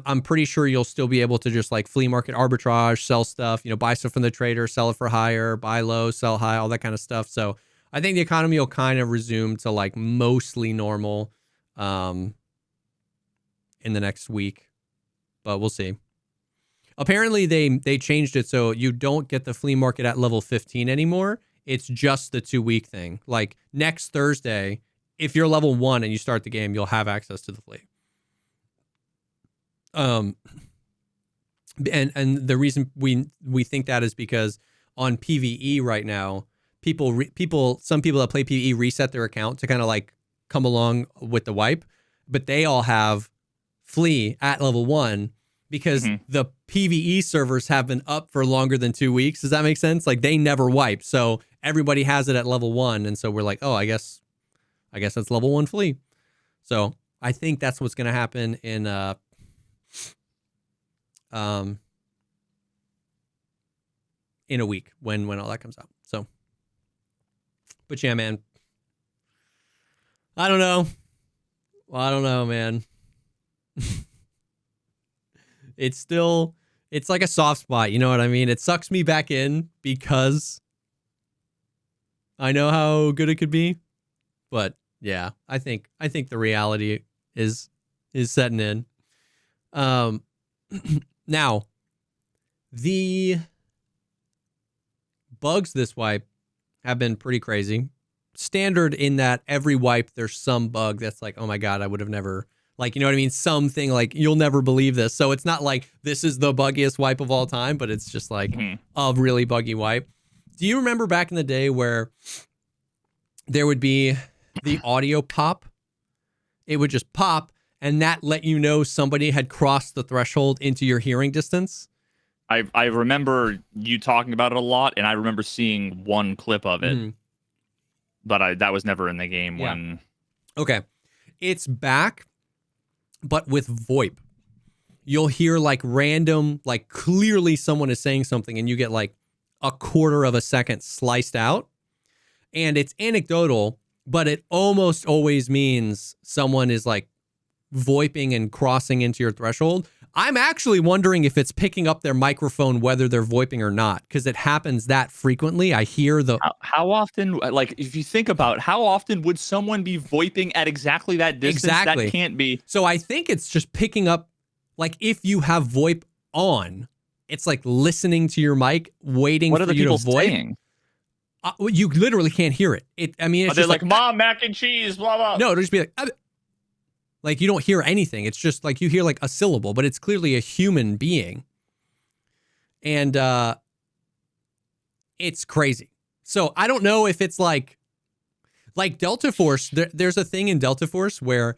I'm pretty sure you'll still be able to just like flea market arbitrage, sell stuff, buy stuff from the trader, sell it for higher, buy low, sell high, all that kind of stuff. So I think the economy will kind of resume to like mostly normal in the next week, but we'll see. Apparently they changed it so you don't get the flea market at level 15 anymore. It's just the 2-week thing. Like next Thursday, if you're level 1 and you start the game, you'll have access to the flea. And the reason we think that is because on PvE right now, some people that play PvE reset their account to kind of like come along with the wipe, but they all have Flee at level 1 because the PvE servers have been up for longer than 2 weeks. Does that make sense? Like they never wipe. So everybody has it at level 1. And so we're like, oh, I guess that's level 1 Flee. So I think that's what's going to happen in a week when all that comes out. So, but yeah, man, I don't know. Well, I don't know, man. It's like a soft spot. You know what I mean? It sucks me back in because I know how good it could be, but yeah, I think the reality is setting in. Now, the bugs this wipe have been pretty crazy. Standard in that every wipe there's some bug that's like, oh my God, I would have never, like, you know what I mean? Something like you'll never believe this. So it's not like this is the buggiest wipe of all time, but it's just like a really buggy wipe. Do you remember back in the day where there would be the audio pop? It would just pop and that let you know somebody had crossed the threshold into your hearing distance. I remember you talking about it a lot, and I remember seeing one clip of it, but that was never in the game when. Okay, it's back, but with VoIP. You'll hear like random, like clearly someone is saying something, and you get like a quarter of a second sliced out, and it's anecdotal, but it almost always means someone is like VoIPing and crossing into your threshold. I'm actually wondering if it's picking up their microphone, whether they're VoIPing or not, because it happens that frequently. I hear the... How often, like, if you think about how often would someone be VoIPing at exactly that distance? Exactly. That can't be. So I think it's just picking up, like, if you have VoIP on, it's like listening to your mic, waiting for you to VoIP. What are the people saying? You literally can't hear it. It's they're just like, Mom, mac and cheese, blah, blah. No, it'll just be like you don't hear anything. It's just like you hear like a syllable, but it's clearly a human being. And it's crazy. So I don't know if it's like Delta Force. There's a thing in Delta Force where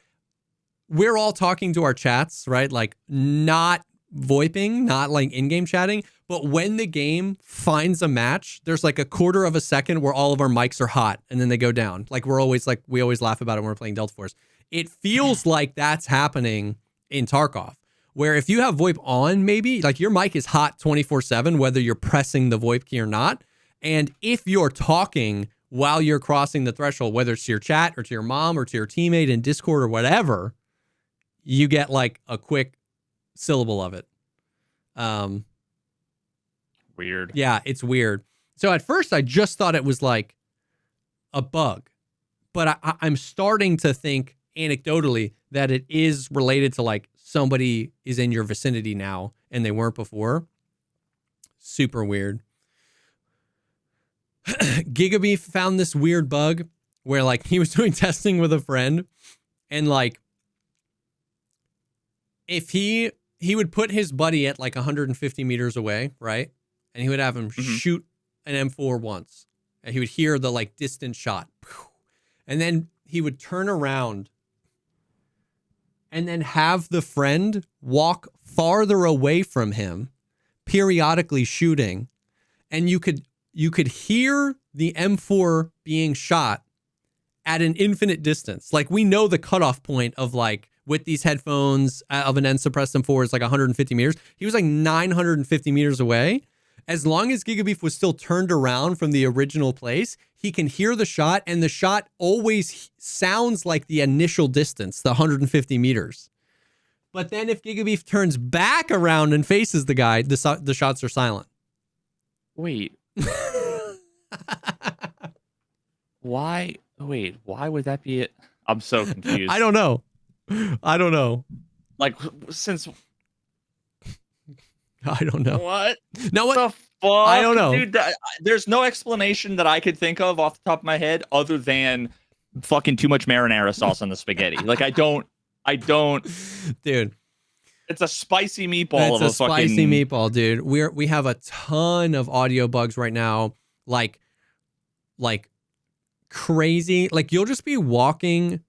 we're all talking to our chats, right? Like not VoIPing, not like in-game chatting. But when the game finds a match, there's like a quarter of a second where all of our mics are hot and then they go down. Like we always laugh about it when we're playing Delta Force. It feels like that's happening in Tarkov, where if you have VoIP on, maybe like your mic is hot 24/7, whether you're pressing the VoIP key or not. And if you're talking while you're crossing the threshold, whether it's to your chat or to your mom or to your teammate in Discord or whatever, you get like a quick syllable of it. Weird. Yeah, it's weird. So at first I just thought it was like a bug, but I'm starting to think anecdotally that it is related to like somebody is in your vicinity now and they weren't before. Super weird. Gigabeef found this weird bug where like he was doing testing with a friend and like if he would put his buddy at like 150 meters away, right? And he would have him shoot an M4 once and he would hear the like distant shot. And then he would turn around and then have the friend walk farther away from him, periodically shooting. And you could hear the M4 being shot at an infinite distance. Like we know the cutoff point of like, with these headphones of an N-suppressed M4 is like 150 meters. He was like 950 meters away. As long as Gigabeef was still turned around from the original place, he can hear the shot, and the shot always sounds like the initial distance, the 150 meters. But then if Gigabeef turns back around and faces the guy, the shots are silent. Wait. Why? Wait, why would that be it? I'm so confused. I don't know. Like, since... I don't know. What? No, what the fuck? I don't know. Dude, there's no explanation that I could think of off the top of my head other than fucking too much marinara sauce on the spaghetti. Like, I don't. Dude. It's a spicy meatball. It's a spicy meatball, dude. We have a ton of audio bugs right now. Like, like crazy. Like you'll just be walking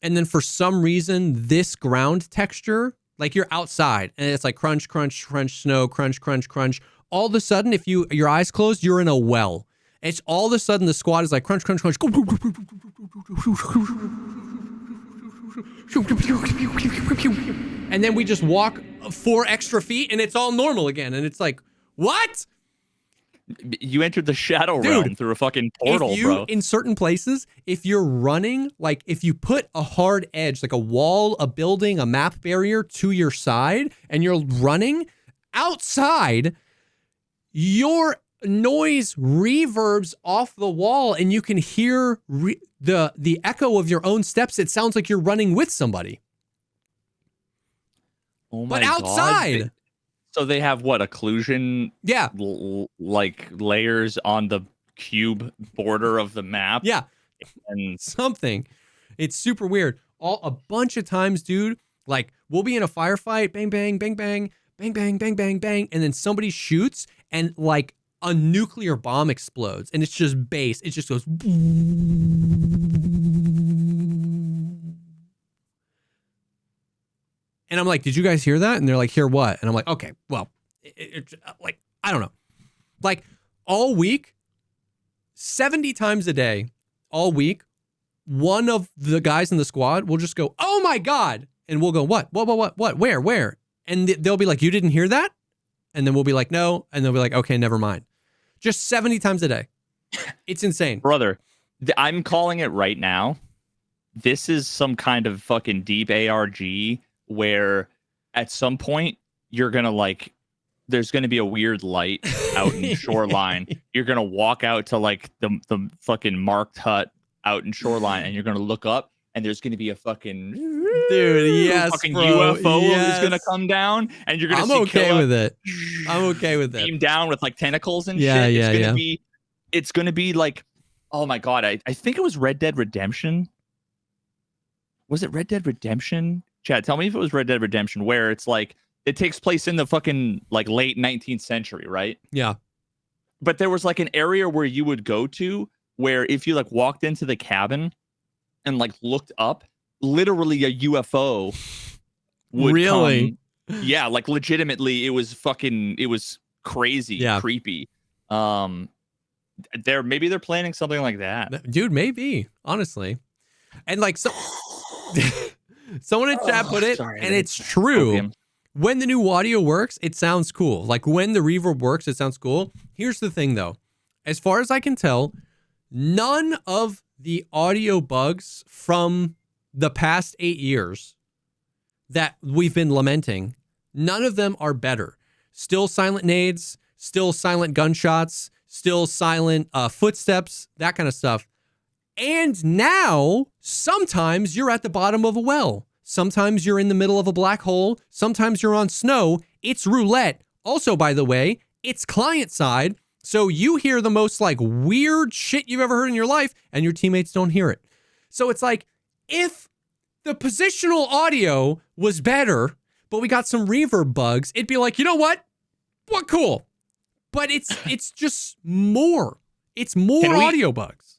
and then for some reason this ground texture, like you're outside and it's like crunch, crunch, crunch, snow, crunch, crunch, crunch. All of a sudden, if your eyes closed, you're in a well. It's all of a sudden the squad is like crunch, crunch, crunch. And then we just walk 4 extra feet and it's all normal again. And it's like, what? You entered the shadow realm through a fucking portal, bro. In certain places, if you're running, like if you put a hard edge, like a wall, a building, a map barrier to your side, and you're running outside, your noise reverbs off the wall and you can hear the echo of your own steps. It sounds like you're running with somebody. Oh my but outside. God. So they have what, occlusion? Yeah. Like layers on the cube border of the map. Yeah. And something. It's super weird. A bunch of times, dude, like we'll be in a firefight, bang, bang, bang, bang, bang, bang, bang, bang, bang, and then somebody shoots and like a nuclear bomb explodes and it's just bass. It just goes. And I'm like, did you guys hear that? And they're like, hear what? And I'm like, okay, well, like, I don't know. Like all week, 70 times a day, all week, one of the guys in the squad will just go, oh my God. And we'll go, what, where? And they'll be like, you didn't hear that? And then we'll be like, no. And they'll be like, okay, never mind. Just 70 times a day. It's insane. Brother, I'm calling it right now. This is some kind of fucking deep ARG where at some point you're going to like, there's going to be a weird light out in Shoreline. You're going to walk out to like the fucking marked hut out in Shoreline and you're going to look up and there's going to be a fucking fucking bro. UFO is going to come down and you're going to see okay with it. I'm okay with it. Beam down with like tentacles and shit. It's going to be like, oh my God. I think it was Red Dead Redemption. Was it Red Dead Redemption? Chad, tell me if it was Red Dead Redemption where it's like, it takes place in the fucking like late 19th century, right? Yeah. But there was like an area where you would go to where if you like walked into the cabin and like looked up, literally a UFO would really come. Yeah, like legitimately it was crazy, creepy. Maybe they're planning something like that. Dude, maybe, honestly. And like so someone in chat put it, and it's true. Okay. When the new audio works, it sounds cool. Like when the reverb works, it sounds cool. Here's the thing though. As far as I can tell, none of the audio bugs from the past 8 years that we've been lamenting, none of them are better. Still silent nades, still silent gunshots, still silent footsteps, that kind of stuff. And now, sometimes you're at the bottom of a well. Sometimes you're in the middle of a black hole. Sometimes you're on snow. It's roulette. Also, by the way, it's client side. So you hear the most like weird shit you've ever heard in your life and your teammates don't hear it. So it's like, if the positional audio was better, but we got some reverb bugs, it'd be like, you know what? What cool. But it's just more. It's more audio bugs.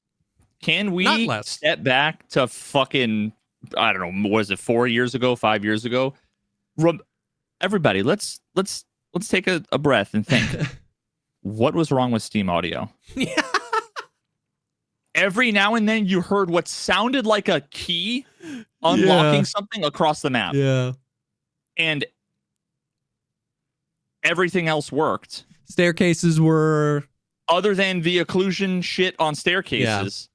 Can we step back to fucking, I don't know, was it 4 years ago, 5 years ago? Everybody, let's take a breath and think. What was wrong with Steam Audio? Every now and then you heard what sounded like a key unlocking something across the map. Yeah. And everything else worked. Staircases were... Other than the occlusion shit on staircases.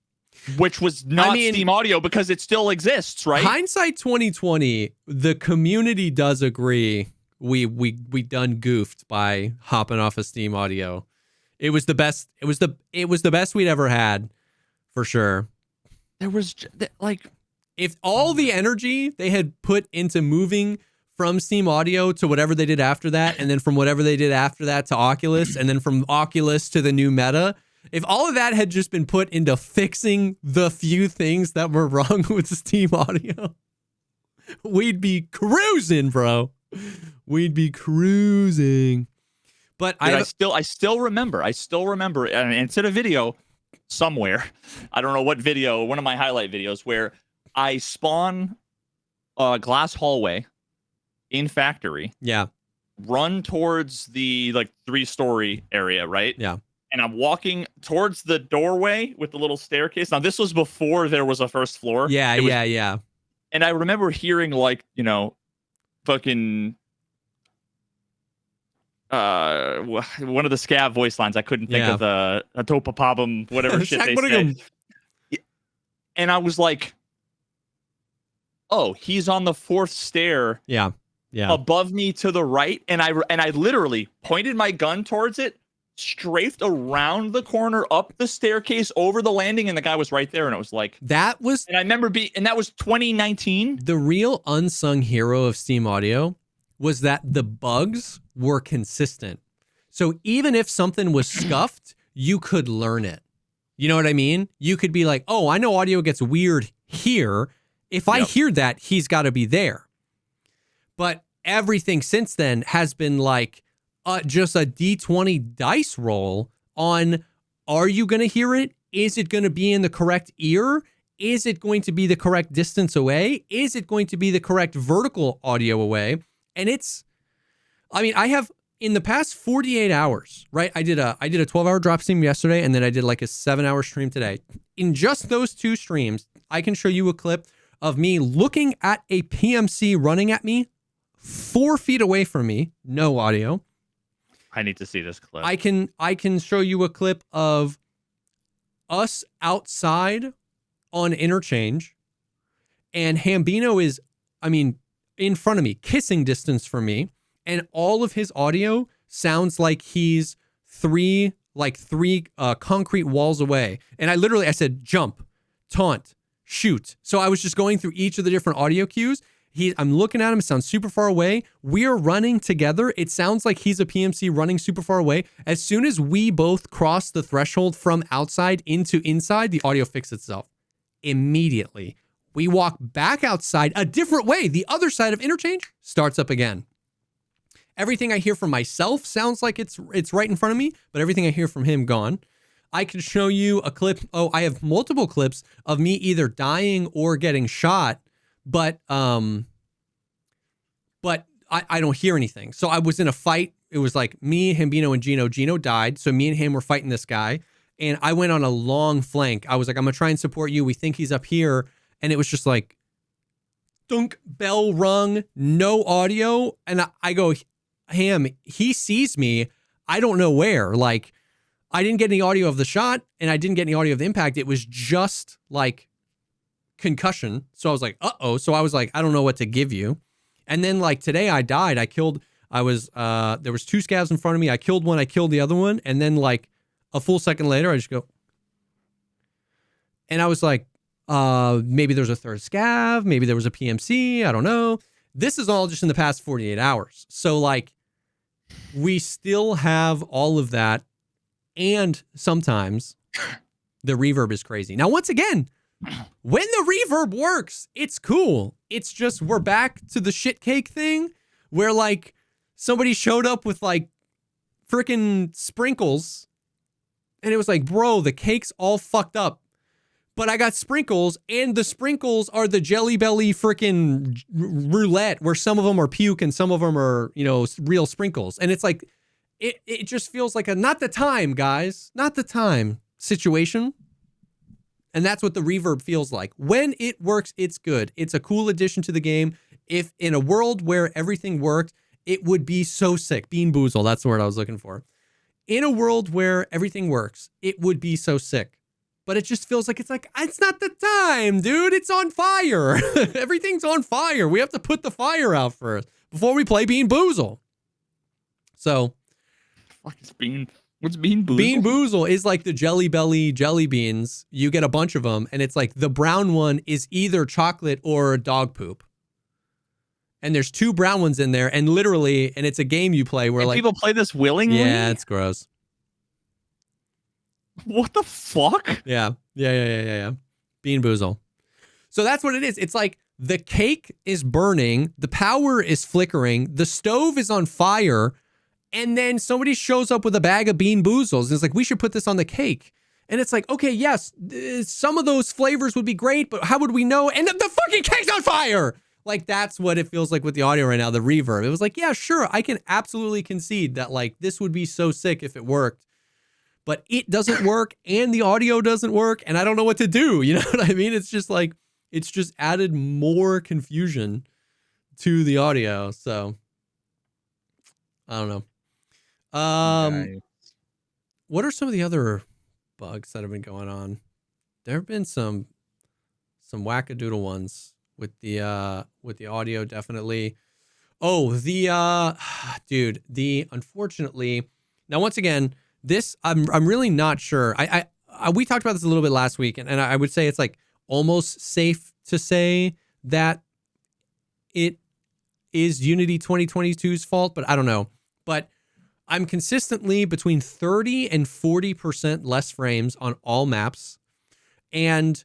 Which was not Steam Audio because it still exists, right? Hindsight 2020, the community does agree we done goofed by hopping off of Steam Audio. It was the best. It was the best we'd ever had, for sure. There was like, if all the energy they had put into moving from Steam Audio to whatever they did after that, and then from whatever they did after that to Oculus, and then from Oculus to the new Meta. If all of that had just been put into fixing the few things that were wrong with Steam Audio, we'd be cruising, bro. We'd be cruising. But I still remember, and it's in a video. somewhere. I don't know what video, one of my highlight videos, where I spawn a glass hallway in factory. Yeah. Run towards the like 3-story area, right? Yeah. And I'm walking towards the doorway with the little staircase. Now, this was before there was a first floor. Yeah, yeah. And I remember hearing like, fucking one of the scav voice lines. I couldn't think of the Atopapabum, whatever shit they said. And I was like, oh, he's on the 4th stair. Yeah. Above me to the right. And I literally pointed my gun towards it, strafed around the corner, up the staircase, over the landing, and the guy was right there. And it was like, and I remember that was 2019. The real unsung hero of Steam Audio was that the bugs were consistent. So even if something was scuffed, you could learn it. You know what I mean? You could be like, oh, I know audio gets weird here. If I hear that, he's got to be there. But everything since then has been like just a D20 dice roll on, are you going to hear it? Is it going to be in the correct ear? Is it going to be the correct distance away? Is it going to be the correct vertical audio away? And I have in the past 48 hours, right? I did a 12-hour drop stream yesterday, and then I did like a 7-hour stream today. In just those 2 streams, I can show you a clip of me looking at a PMC running at me 4 feet away from me, no audio. I need to see this clip. I can show you a clip of us outside on interchange, and Hambino is, in front of me, kissing distance from me, and all of his audio sounds like he's three concrete walls away. And I said, jump, taunt, shoot. So I was just going through each of the different audio cues. I'm looking at him. It sounds super far away. We are running together. It sounds like he's a PMC running super far away. As soon as we both cross the threshold from outside into inside, the audio fixed itself immediately. We walk back outside a different way. The other side of interchange starts up again. Everything I hear from myself sounds like it's right in front of me, but everything I hear from him, gone. I can show you a clip. Oh, I have multiple clips of me either dying or getting shot, but I don't hear anything. So I was in a fight. It was like me, Hambino, and Gino. Gino died. So me and him were fighting this guy. And I went on a long flank. I was like, I'm going to try and support you. We think he's up here. And it was just like, dunk, bell rung, no audio. And I go, Ham, he sees me. I don't know where. Like, I didn't get any audio of the shot, and I didn't get any audio of the impact. It was just like concussion. So I was like, uh-oh. So I was like, I don't know what to give you. And then like today I died. There was 2 scavs in front of me. I killed one. I killed the other one. And then like a full second later, I just go. And I was like, maybe there's a 3rd scav. Maybe there was a PMC. I don't know. This is all just in the past 48 hours. So like we still have all of that. And sometimes the reverb is crazy. Now, once again, when the reverb works, it's cool. It's just we're back to the shit cake thing where like somebody showed up with like freaking sprinkles and it was like, bro, the cake's all fucked up. But I got sprinkles, and the sprinkles are the Jelly Belly freaking roulette where some of them are puke and some of them are, real sprinkles. And it's like, it just feels like a not the time, guys, not the time situation. And that's what the reverb feels like. When it works, it's good. It's a cool addition to the game. If in a world where everything worked, it would be so sick. Bean Boozle, that's the word I was looking for. In a world where everything works, it would be so sick. But it just feels like it's not the time, dude. It's on fire. Everything's on fire. We have to put the fire out first before we play Bean Boozle. So, what's Bean Boozle? Bean Boozle is like the Jelly Belly jelly beans. You get a bunch of them, and it's like the brown one is either chocolate or dog poop. And there's 2 brown ones in there, and literally, and it's a game you play where people play this willingly. Yeah, it's gross. What the fuck? Yeah. Bean Boozle. So that's what it is. It's like the cake is burning, the power is flickering, the stove is on fire, and then somebody shows up with a bag of Bean Boozles. And it's like, we should put this on the cake. And it's like, okay, yes, some of those flavors would be great, but how would we know? And the fucking cake's on fire. Like, that's what it feels like with the audio right now, the reverb. It was like, yeah, sure, I can absolutely concede that, like, this would be so sick if it worked. But it doesn't work, and the audio doesn't work, and I don't know what to do. You know what I mean? It's just like, it's just added more confusion to the audio. So, I don't know. What are some of the other bugs that have been going on? There have been some wackadoodle ones with the audio, definitely. Oh, unfortunately, now once again, this I'm really not sure. I we talked about this a little bit last week, and I would say it's like almost safe to say that it is Unity 2022's fault, but I don't know. But I'm consistently between 30 and 40% less frames on all maps. And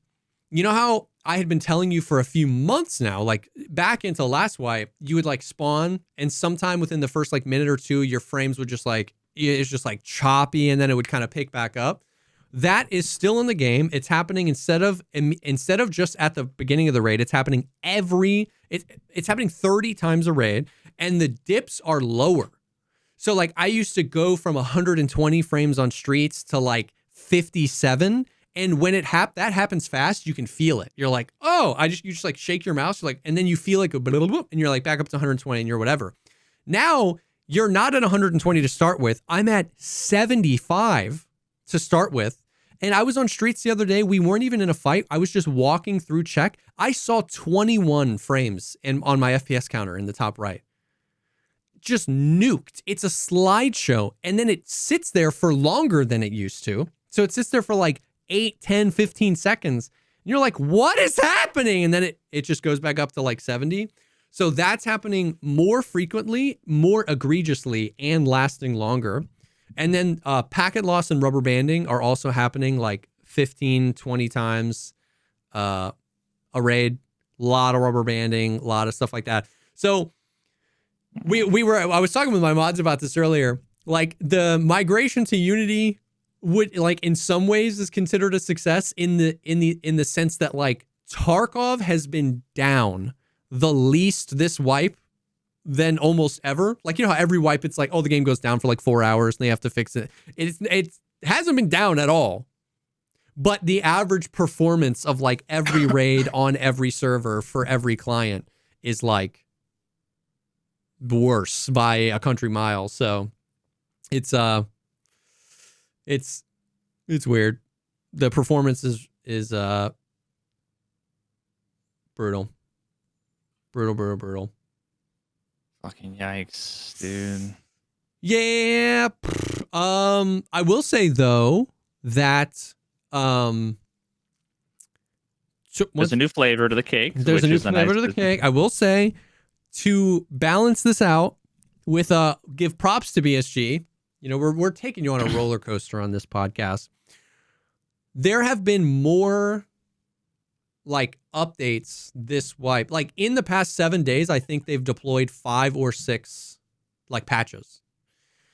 you know how I had been telling you for a few months now, like back into last wipe, you would like spawn, and sometime within the first like minute or two, your frames would just like, it's just like choppy, and then it would kind of pick back up. That is still in the game. It's happening instead of just at the beginning of the raid. It's happening it's happening 30 times a raid, and the dips are lower. So like I used to go from 120 frames on streets to like 57. And when that happens fast, you can feel it. You're like, oh, you just like shake your mouse, you're like, and then you feel like and you're like back up to 120 and you're whatever. Now you're not at 120 to start with. I'm at 75 to start with. And I was on streets the other day. We weren't even in a fight. I was just walking through check. I saw 21 frames on my FPS counter in the top right. Just nuked. It's a slideshow. And then it sits there for longer than it used to. So it sits there for like 8, 10, 15 seconds. And you're like, what is happening? And then it just goes back up to like 70. So that's happening more frequently, more egregiously, and lasting longer. And then packet loss and rubber banding are also happening like 15, 20 times a raid. A lot of rubber banding, a lot of stuff like that. So I was talking with my mods about this earlier. Like the migration to Unity would like in some ways is considered a success in the sense that like Tarkov has been down the least this wipe than almost ever. Like, you know how every wipe it's like, oh, the game goes down for like 4 hours and they have to fix it. It hasn't been down at all. But the average performance of like every raid on every server for every client is like worse by a country mile. So it's weird. The performance is brutal. Brutal. Fucking yikes, dude. Yeah. I will say though that there's a new flavor to the cake. There's a new flavor to the cake. I will say, to balance this out with give props to BSG. You know, we're taking you on a roller coaster on this podcast. There have been more like updates this wipe. Like in the past 7 days, I think they've deployed 5 or 6 like patches.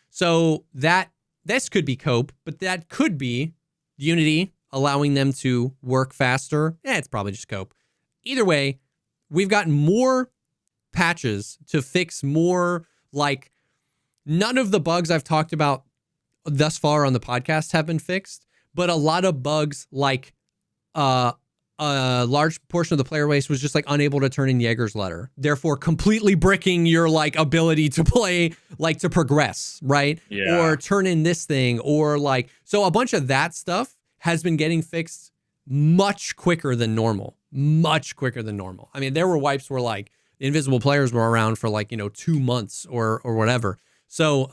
So this could be cope, but that could be Unity allowing them to work faster. It's probably just cope. Either way, we've gotten more patches to fix more, like none of the bugs I've talked about thus far on the podcast have been fixed, but a lot of bugs like a large portion of the player base was just like unable to turn in Jaeger's letter, therefore completely bricking your like ability to play, like to progress, right? Yeah. Or turn in this thing, or like, so a bunch of that stuff has been getting fixed much quicker than normal. I mean, there were wipes where like invisible players were around for like, 2 months or whatever. So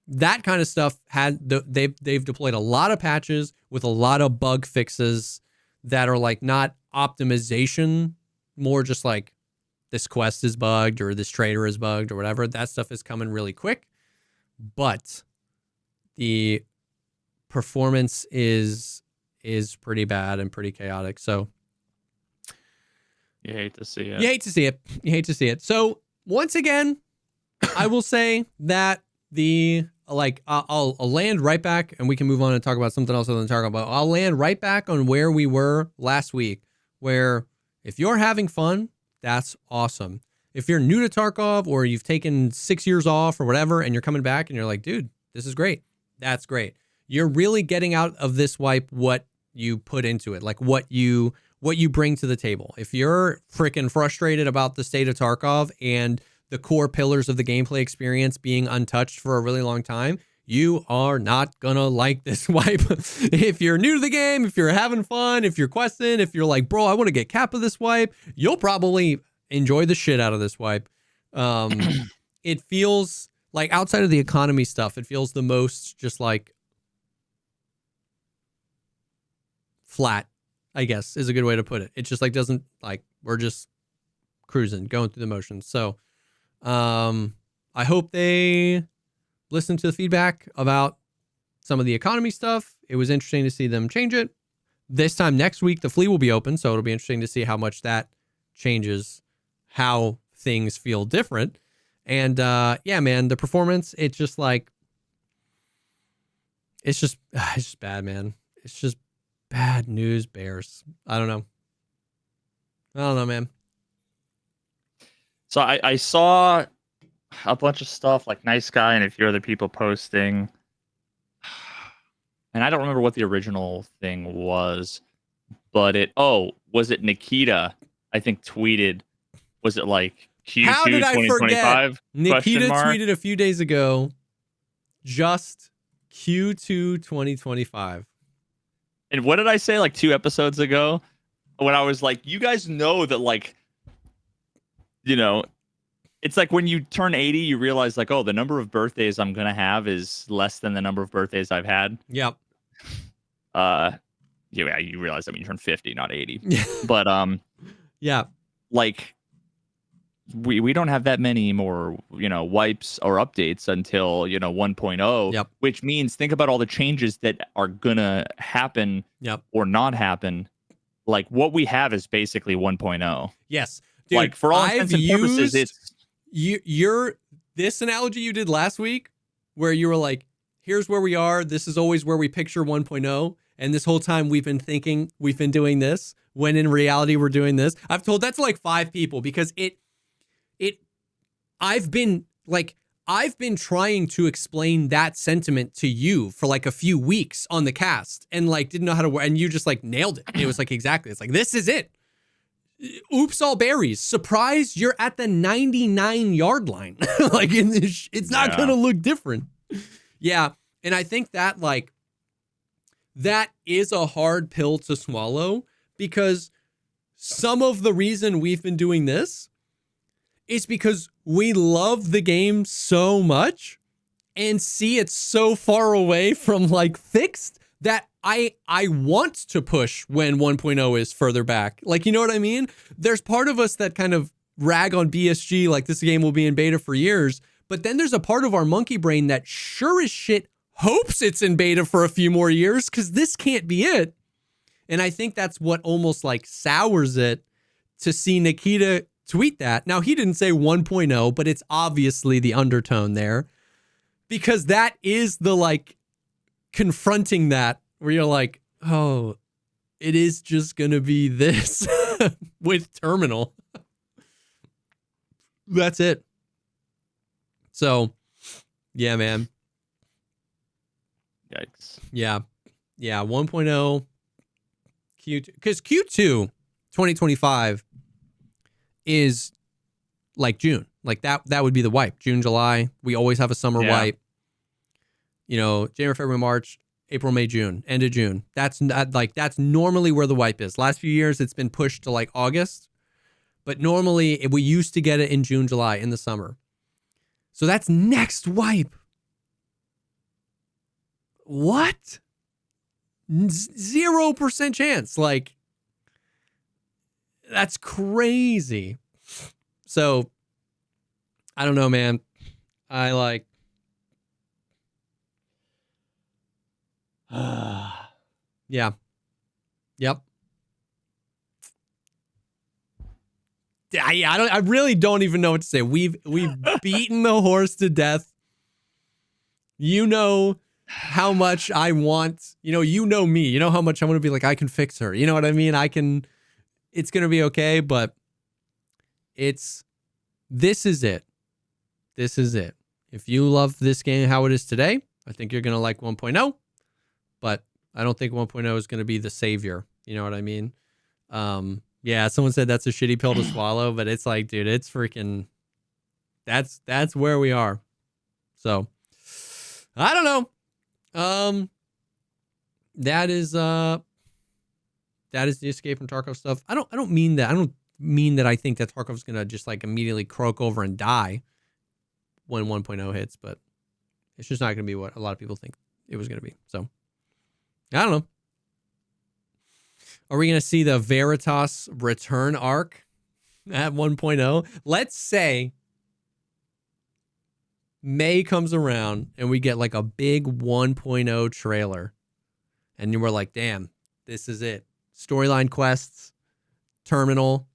that kind of stuff they've deployed a lot of patches with a lot of bug fixes that are like not optimization, more just like this quest is bugged or this trader is bugged or whatever. That stuff is coming really quick, but the performance is pretty bad and pretty chaotic. So you hate to see it. So once again, I will say that the like I'll land right back, and we can move on and talk about something else other than Tarkov. But I'll land right back on where we were last week, where if you're having fun, that's awesome. If you're new to Tarkov or you've taken 6 years off or whatever, and you're coming back and you're like, dude, this is great. That's great. You're really getting out of this wipe what you put into it, like what you bring to the table. If you're freaking frustrated about the state of Tarkov and the core pillars of the gameplay experience being untouched for a really long time, you are not gonna like this wipe. If you're new to the game, if you're having fun, if you're questing, if you're like, bro, I want to get cap of this wipe, you'll probably enjoy the shit out of this wipe. It feels like, outside of the economy stuff, it feels the most just like flat, I guess is a good way to put it. It just like doesn't, like, we're just cruising, going through the motions. So I hope they listen to the feedback about some of the economy stuff. It was interesting to see them change it. This time next week, the flea will be open, so it'll be interesting to see how much that changes how things feel different. And yeah, man, the performance, it's just like, it's just bad, man. It's just bad news bears. I don't know, man. So I saw a bunch of stuff like Nice Guy and a few other people posting, and I don't remember what the original thing was, but was it Nikita? I think tweeted, was it like Q2 How did I 2025? forget? Nikita tweeted a few days ago, just Q2 2025. And what did I say like 2 episodes ago when I was like, you guys know that, like, you know, it's like when you turn 80, you realize like, oh, the number of birthdays I'm going to have is less than the number of birthdays I've had. Yep. Yeah, you realize that when you turn 50, not 80. But yeah, like we don't have that many more, wipes or updates until, 1.0. Yep. Which means think about all the changes that are gonna happen. Yep. Or not happen. Like what we have is basically 1.0. Yes. Dude, like for all intents and purposes, it's this analogy you did last week where you were like, here's where we are. This is always where we picture 1.0. And this whole time we've been thinking we've been doing this, when in reality we're doing this. I've told that to like 5 people because I've been trying to explain that sentiment to you for like a few weeks on the cast and like didn't know how to work. And you just like nailed it. It was like, exactly. It's like, this is it. Oops, all berries. Surprise, you're at the 99-yard line. Like, it's not going to look different. Yeah. And I think that like, that is a hard pill to swallow, because some of the reason we've been doing this is because we love the game so much and see it so far away from like fixed that I want to push when 1.0 is further back. Like, you know what I mean? There's part of us that kind of rag on BSG like this game will be in beta for years, but then there's a part of our monkey brain that sure as shit hopes it's in beta for a few more years, because this can't be it. And I think that's what almost like sours it to see Nikita tweet that. Now, he didn't say 1.0, but it's obviously the undertone there, because that is the like confronting that where you're like, oh, it is just going to be this with Terminal. That's it. So, yeah, man. Yikes. Yeah. 1.0 Q2, because Q2 2025 is like June. Like that would be the wipe. June, July. We always have a summer wipe. January, February, March, April, May, June, end of June. That's normally where the wipe is. Last few years it's been pushed to like August, but normally we used to get it in June, July in the summer. So that's next wipe. What? 0% chance. Like, that's crazy. So, I don't know, man. I like... yeah. Yep. I really don't even know what to say. We've beaten the horse to death. You know how much I want, you know me, you know how much I want to be like, I can fix her. You know what I mean? It's going to be okay, but this is it. This is it. If you love this game how it is today, I think you're going to like 1.0, but I don't think 1.0 is going to be the savior. You know what I mean? Yeah, someone said that's a shitty pill to swallow, but it's like, dude, it's freaking, that's where we are. So I don't know. That is the Escape from Tarkov stuff. I don't mean that. I don't mean that I think that Tarkov's going to just like immediately croak over and die when 1.0 hits, but it's just not going to be what a lot of people think it was going to be. So I don't know. Are we going to see the Veritas return arc at 1.0? Let's say May comes around and we get like a big 1.0 trailer and you were like, damn, this is it. Storyline quests, terminal,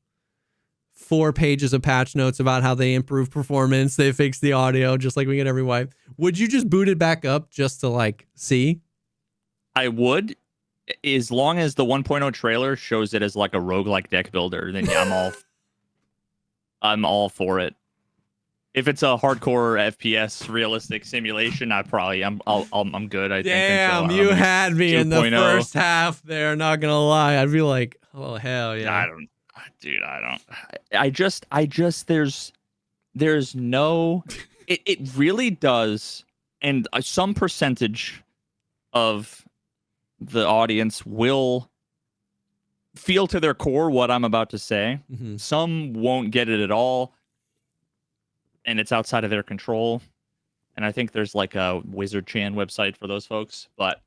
4 pages of patch notes about how they improved performance. They fixed the audio just like we get every wipe. Would you just boot it back up just to like see? I would. As long as the 1.0 trailer shows it as like a roguelike deck builder, then yeah, I'm all for it. If it's a hardcore FPS realistic simulation, I'm good. I think. Damn, you had me in the first half there. Not gonna lie, I'd be like, oh hell yeah. I don't. There's no. It really does, and some percentage of the audience will feel to their core what I'm about to say. Mm-hmm. Some won't get it at all, and it's outside of their control. And I think there's like a Wizard Chan website for those folks, but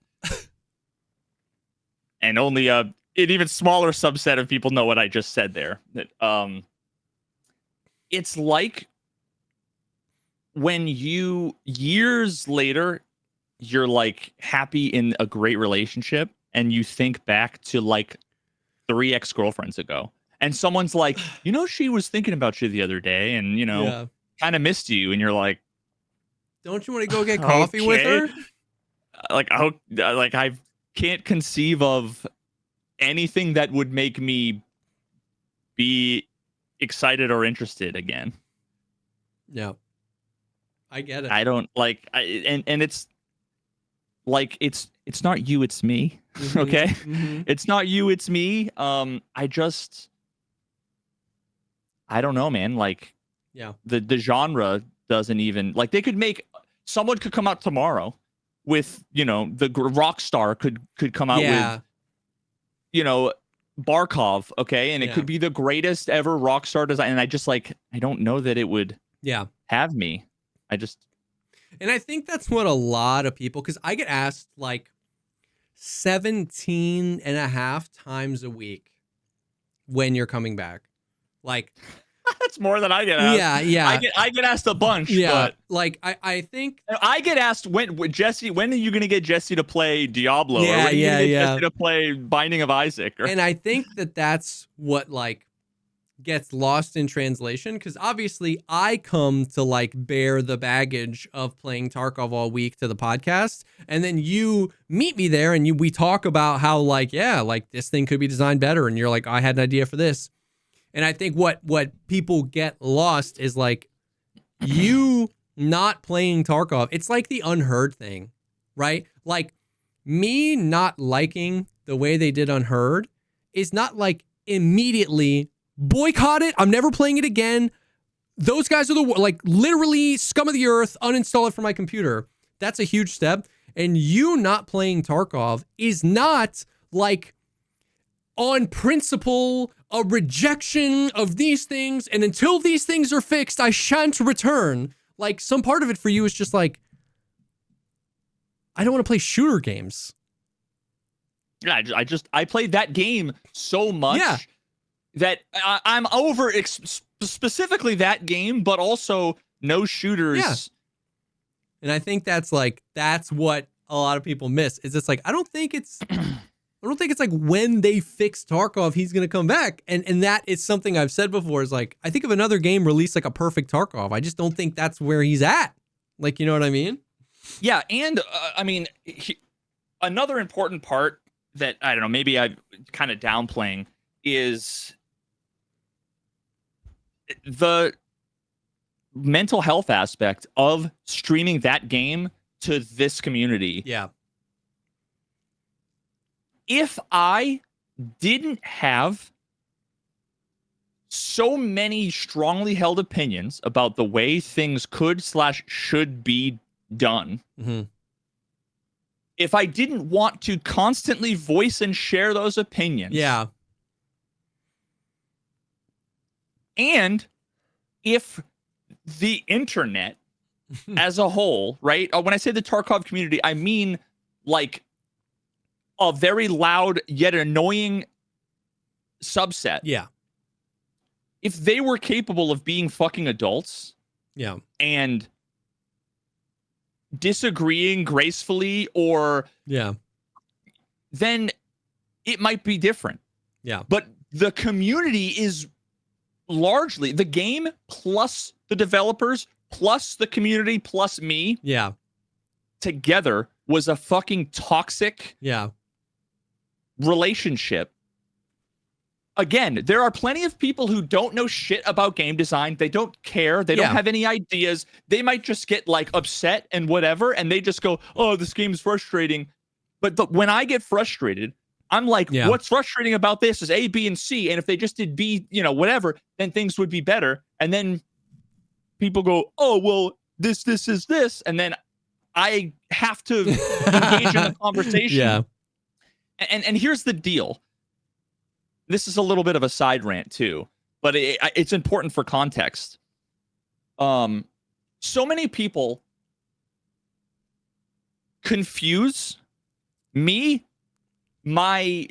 and only an even smaller subset of people know what I just said there. That it's like when you years later you're like happy in a great relationship and you think back to like 3 ex-girlfriends ago and someone's like, she was thinking about you the other day and kind of missed you, and you're like, don't you want to go get coffee with her? Like I can't conceive of anything that would make me be excited or interested again. Yeah, I get it. I don't like and it's like it's not you, it's me. Mm-hmm. Okay? Mm-hmm. It's not you, it's me. I don't know, man. Like, yeah, the genre doesn't even like. They could make someone could come out tomorrow with the Rockstar could come out with Barkov, okay, and it could be the greatest ever Rockstar design. And I just like I don't know that it would have me. And I think that's what a lot of people, because I get asked like 17 and a half times a week when you're coming back. Like, that's more than I get asked. Yeah. I get asked a bunch. Yeah. But like I think I get asked when are you going to get Jesse to play Diablo? Yeah, or when are you gonna get yeah. Jesse to play Binding of Isaac? And I think that's what like gets lost in translation, because obviously I come to like bear the baggage of playing Tarkov all week to the podcast, and then you meet me there and we talk about how like this thing could be designed better, and you're like, I had an idea for this. And I think what people get lost is like you not playing Tarkov. It's like the Unheard thing, right? Like me not liking the way they did Unheard is not like immediately boycott it, I'm never playing it again, those guys are like literally scum of the earth, uninstall it from my computer. That's a huge step. And you not playing Tarkov is not like on principle a rejection of these things, and until these things are fixed I shan't return. Like some part of it for you is just like, I don't want to play shooter games. Yeah, I played that game so much that I'm over specifically that game, but also no shooters. Yeah. And I think that's what a lot of people miss. Is it's like, I don't think it's like when they fix Tarkov, he's going to come back. And that is something I've said before, is like, I think if another game released like a perfect Tarkov, I just don't think that's where he's at. Like, you know what I mean? Yeah, and I mean, another important part that I don't know, maybe I'm kind of downplaying is the mental health aspect of streaming that game to this community. Yeah. If I didn't have so many strongly held opinions about the way things could/should be done, Mm-hmm. if I didn't want to constantly voice and share those opinions, Yeah. and if the internet as a whole, right? When I say the Tarkov community, I mean like a very loud yet annoying subset. Yeah. If they were capable of being fucking adults, Yeah. and disagreeing gracefully, or Yeah. then it might be different. Yeah. But the community is largely the game plus the developers plus the community plus me Yeah. together was a fucking toxic Yeah. relationship. Again, there are plenty of people who don't know shit about game design. They don't care. They don't have any ideas. They might just get like upset and whatever, and they just go, "Oh, this game is frustrating." But when I get frustrated, I'm like, "What's frustrating about this is A, B, and C. And if they just did B, whatever, then things would be better." And then people go, "Oh, well, this is this," and then I have to engage in the conversation. Yeah. And here's the deal. This is a little bit of a side rant too, but it's important for context. So many people confuse me, my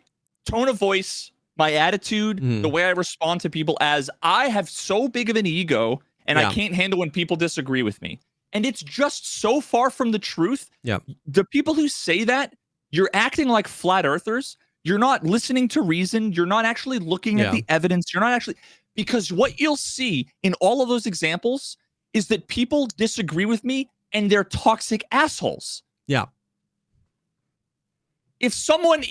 tone of voice, my attitude, the way I respond to people, as I have so big of an ego and I can't handle when people disagree with me. And it's just so far from the truth. Yeah. The people who say that, you're acting like flat earthers. You're not listening to reason. You're not actually looking at the evidence. You're not actually, because what you'll see in all of those examples is that people disagree with me and they're toxic assholes. Yeah. If someone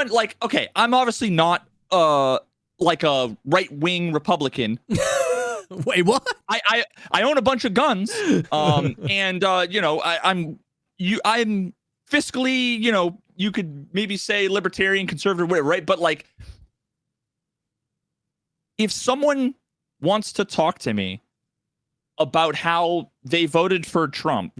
like, okay, I'm obviously not like a right-wing Republican. Wait, what? I own a bunch of guns. And I'm fiscally, you could maybe say libertarian, conservative, whatever, right? But like, if someone wants to talk to me about how they voted for Trump,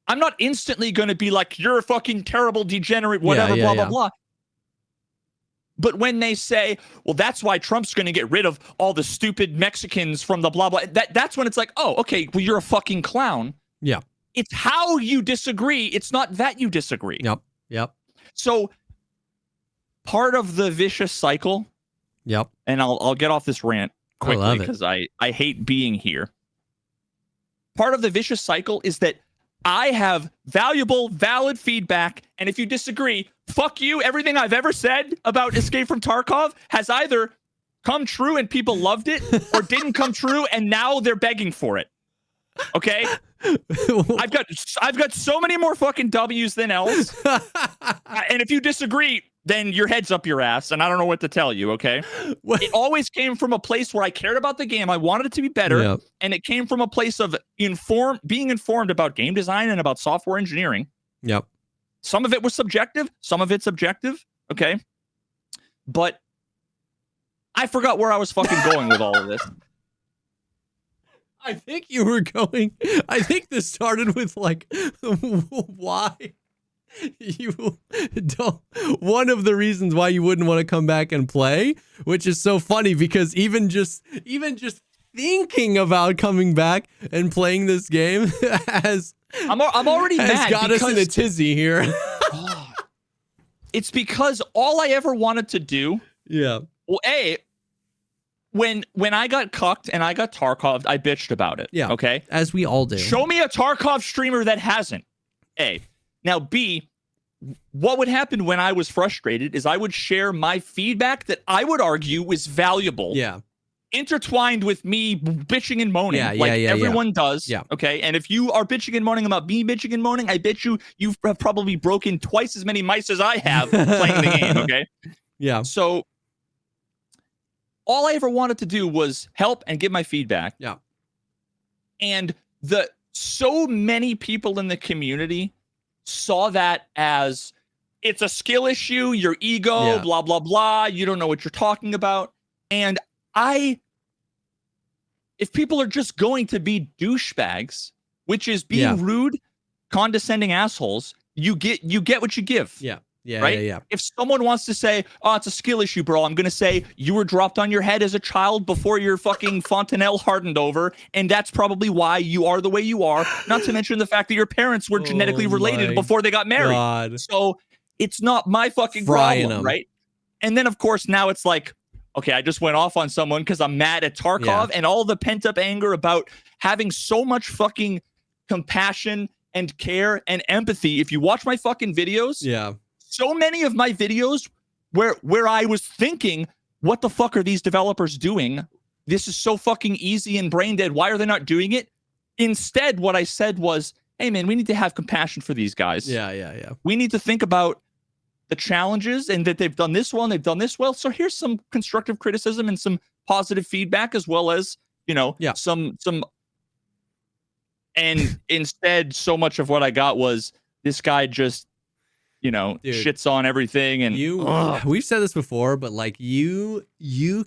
I'm not instantly going to be like, "You're a fucking terrible degenerate," whatever, blah, blah, blah. But when they say, "Well, that's why Trump's going to get rid of all the stupid Mexicans from the blah, blah," that's when it's like, "Oh, okay, well, you're a fucking clown." Yeah. It's how you disagree. It's not that you disagree. Yep. So part of the vicious cycle. Yep. And I'll get off this rant quickly because I hate being here. Part of the vicious cycle is that I have valuable, valid feedback, and if you disagree, fuck you. Everything I've ever said about Escape from Tarkov has either come true and people loved it, or didn't come true and now they're begging for it. Okay? I've got so many more fucking W's than L's. And if you disagree, then your head's up your ass, and I don't know what to tell you, okay? It always came from a place where I cared about the game. I wanted it to be better, and it came from a place of being informed about game design and about software engineering. Yep. Some of it was subjective, some of it's objective, okay? But I forgot where I was fucking going with all of this. I think this started with like, why you don't, one of the reasons why you wouldn't want to come back and play, which is so funny because even just thinking about coming back and playing this game I'm already mad got us in a tizzy here. It's because all I ever wanted to do, well, when I got cucked and I got Tarkov'd, I bitched about it. Yeah. Okay. As we all do. Show me a Tarkov streamer that hasn't. A. Now, B, what would happen when I was frustrated is I would share my feedback that I would argue was valuable. Yeah. intertwined with me bitching and moaning, everyone does. Yeah. Okay, and if you are bitching and moaning about me bitching and moaning, I bet you've probably broken twice as many mice as I have playing the game. Okay. Yeah. So all I ever wanted to do was help and give my feedback. Yeah. And so many people in the community saw that as it's a skill issue, your ego, blah, blah, blah. You don't know what you're talking about. And if people are just going to be douchebags, which is being rude, condescending assholes, you get what you give. Yeah. Yeah, right? yeah. If someone wants to say, oh, it's a skill issue, bro, I'm going to say you were dropped on your head as a child before your fucking fontanelle hardened over, and that's probably why you are the way you are, not to mention the fact that your parents were genetically related before they got married. God. So it's not my fucking problem, right? And then, of course, now it's like, okay, I just went off on someone because I'm mad at Tarkov and all the pent-up anger about having so much fucking compassion and care and empathy. If you watch my fucking videos, so many of my videos where I was thinking, what the fuck are these developers doing? This is so fucking easy and brain dead. Why are they not doing it? Instead, what I said was, hey, man, we need to have compassion for these guys. Yeah. We need to think about the challenges and that they've done this well and they've done this well. So here's some constructive criticism and some positive feedback, as well as, some. And instead, so much of what I got was this guy just, dude, shits on everything. And we've said this before, but like you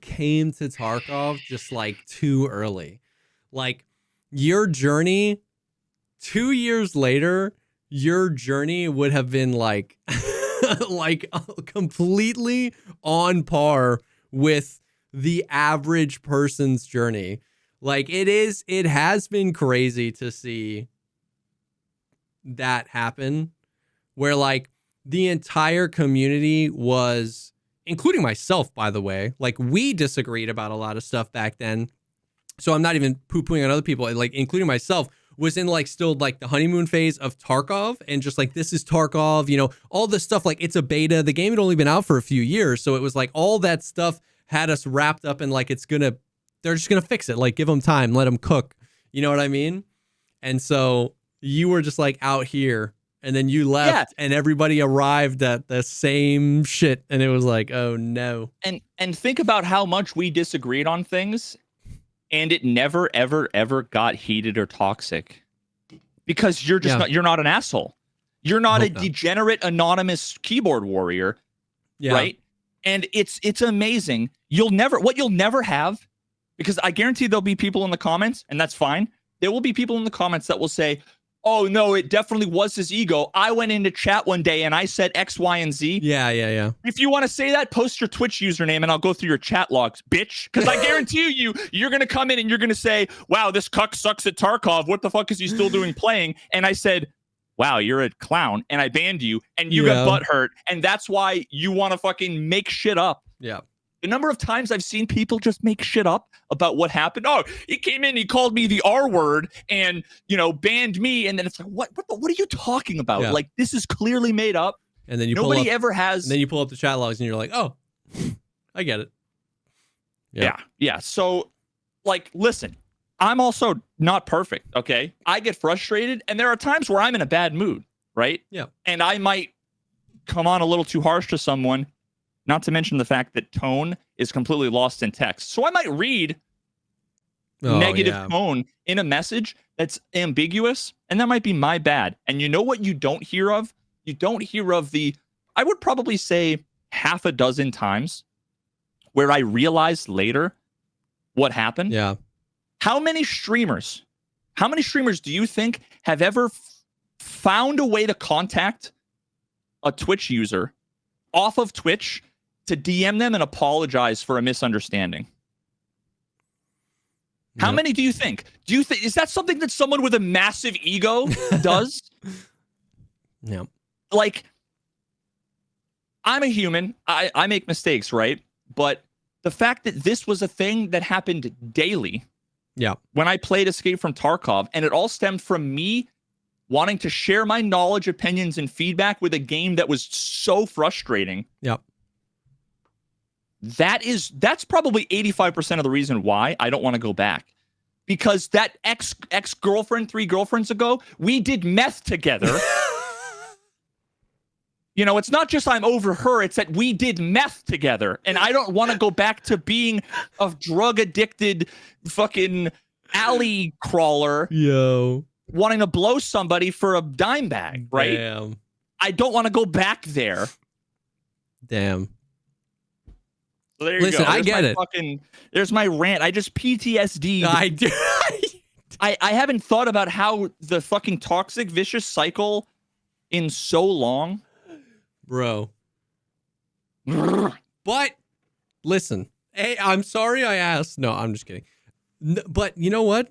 came to Tarkov just like too early. Like your journey 2 years later, your journey would have been like like completely on par with the average person's journey. Like it has been crazy to see that happen, where like the entire community was, including myself, by the way, like we disagreed about a lot of stuff back then. So I'm not even poo-pooing on other people, like including myself, was in like still like the honeymoon phase of Tarkov and just like, this is Tarkov, all this stuff. Like it's a beta. The game had only been out for a few years. So it was like all that stuff had us wrapped up in like, they're just going to fix it. Like give them time, let them cook. You know what I mean? And so you were just like out here and then you left and everybody arrived at the same shit. And it was like, oh no. And think about how much we disagreed on things. And it never, ever, ever got heated or toxic because you're just you're not an asshole. You're not a degenerate anonymous keyboard warrior, right? And it's amazing. What you'll never have, because I guarantee there'll be people in the comments, and that's fine. There will be people in the comments that will say, oh no, it definitely was his ego. I went into chat one day and I said X, Y, and Z. Yeah. If you want to say that, post your Twitch username and I'll go through your chat logs, bitch. Because I guarantee you're going to come in and you're going to say, wow, this cuck sucks at Tarkov. What the fuck is he still doing playing? And I said, wow, you're a clown. And I banned you and you got butthurt. And that's why you want to fucking make shit up. Yeah. The number of times I've seen people just make shit up about what happened. Oh, he came in, he called me the R word and, banned me. And then it's like, what are you talking about? Yeah. Like, this is clearly made up. And then nobody ever has. And then you pull up the chat logs and you're like, oh, I get it. Yeah. So like, listen, I'm also not perfect. Okay. I get frustrated and there are times where I'm in a bad mood. Right. Yeah. And I might come on a little too harsh to someone. Not to mention the fact that tone is completely lost in text. So I might read negative tone in a message that's ambiguous, and that might be my bad. And you know what you don't hear of? You don't hear of I would probably say half a dozen times where I realized later what happened. Yeah. How many streamers do you think have ever found a way to contact a Twitch user off of Twitch to DM them and apologize for a misunderstanding? How many do you think? Is that something that someone with a massive ego does? No. Like, I'm a human. I make mistakes, right? But the fact that this was a thing that happened daily. Yeah. When I played Escape from Tarkov, and it all stemmed from me wanting to share my knowledge, opinions, and feedback with a game that was so frustrating. Yep. That's probably 85% of the reason why I don't want to go back. Because that ex-girlfriend 3 girlfriends ago, we did meth together. You know, it's not just I'm over her, it's that we did meth together. And I don't want to go back to being a drug-addicted fucking alley crawler. Yo. Wanting to blow somebody for a dime bag, right? Damn. I don't want to go back there. Damn. So there you Listen, go. I get it. There's my rant. I just PTSD'd. I do. I haven't thought about how the fucking toxic, vicious cycle in so long. Bro. But listen, hey, I'm sorry I asked. No, I'm just kidding. But you know what?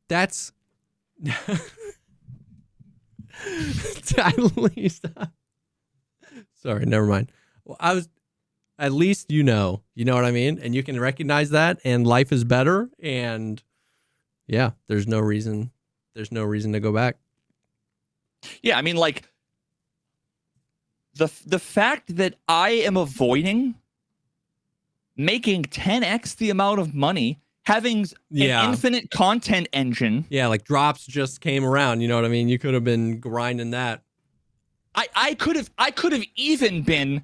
That's at least. Sorry, never mind. Well, at least you know what I mean, and you can recognize that, and life is better, and yeah, there's no reason to go back. Yeah, I mean, like the fact that I am avoiding making 10x the amount of money, having an infinite content engine. Yeah, like drops just came around. You know what I mean? You could have been grinding that. I could have even been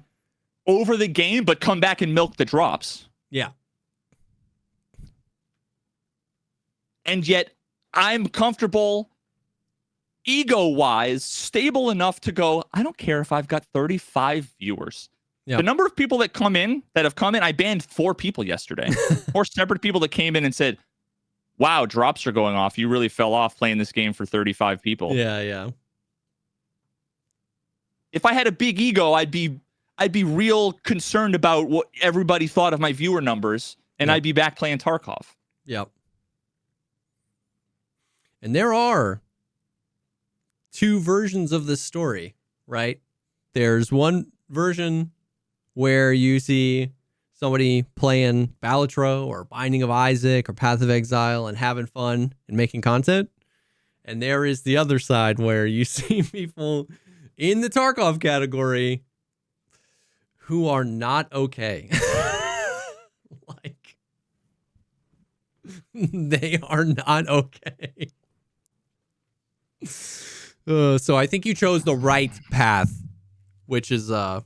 over the game, but come back and milk the drops. Yeah. And yet I'm comfortable, ego-wise, stable enough to go, I don't care if I've got 35 viewers. Yep. The number of people that have come in, I banned 4 people yesterday. 4 separate people that came in and said, wow, drops are going off. You really fell off playing this game for 35 people. Yeah. If I had a big ego, I'd be real concerned about what everybody thought of my viewer numbers, and I'd be back playing Tarkov. Yep. And there are 2 versions of this story, right? There's one version where you see somebody playing Ballionaire or Binding of Isaac or Path of Exile and having fun and making content. And there is the other side where you see people in the Tarkov category who are not okay. Like, they are not okay. So I think you chose the right path, which is what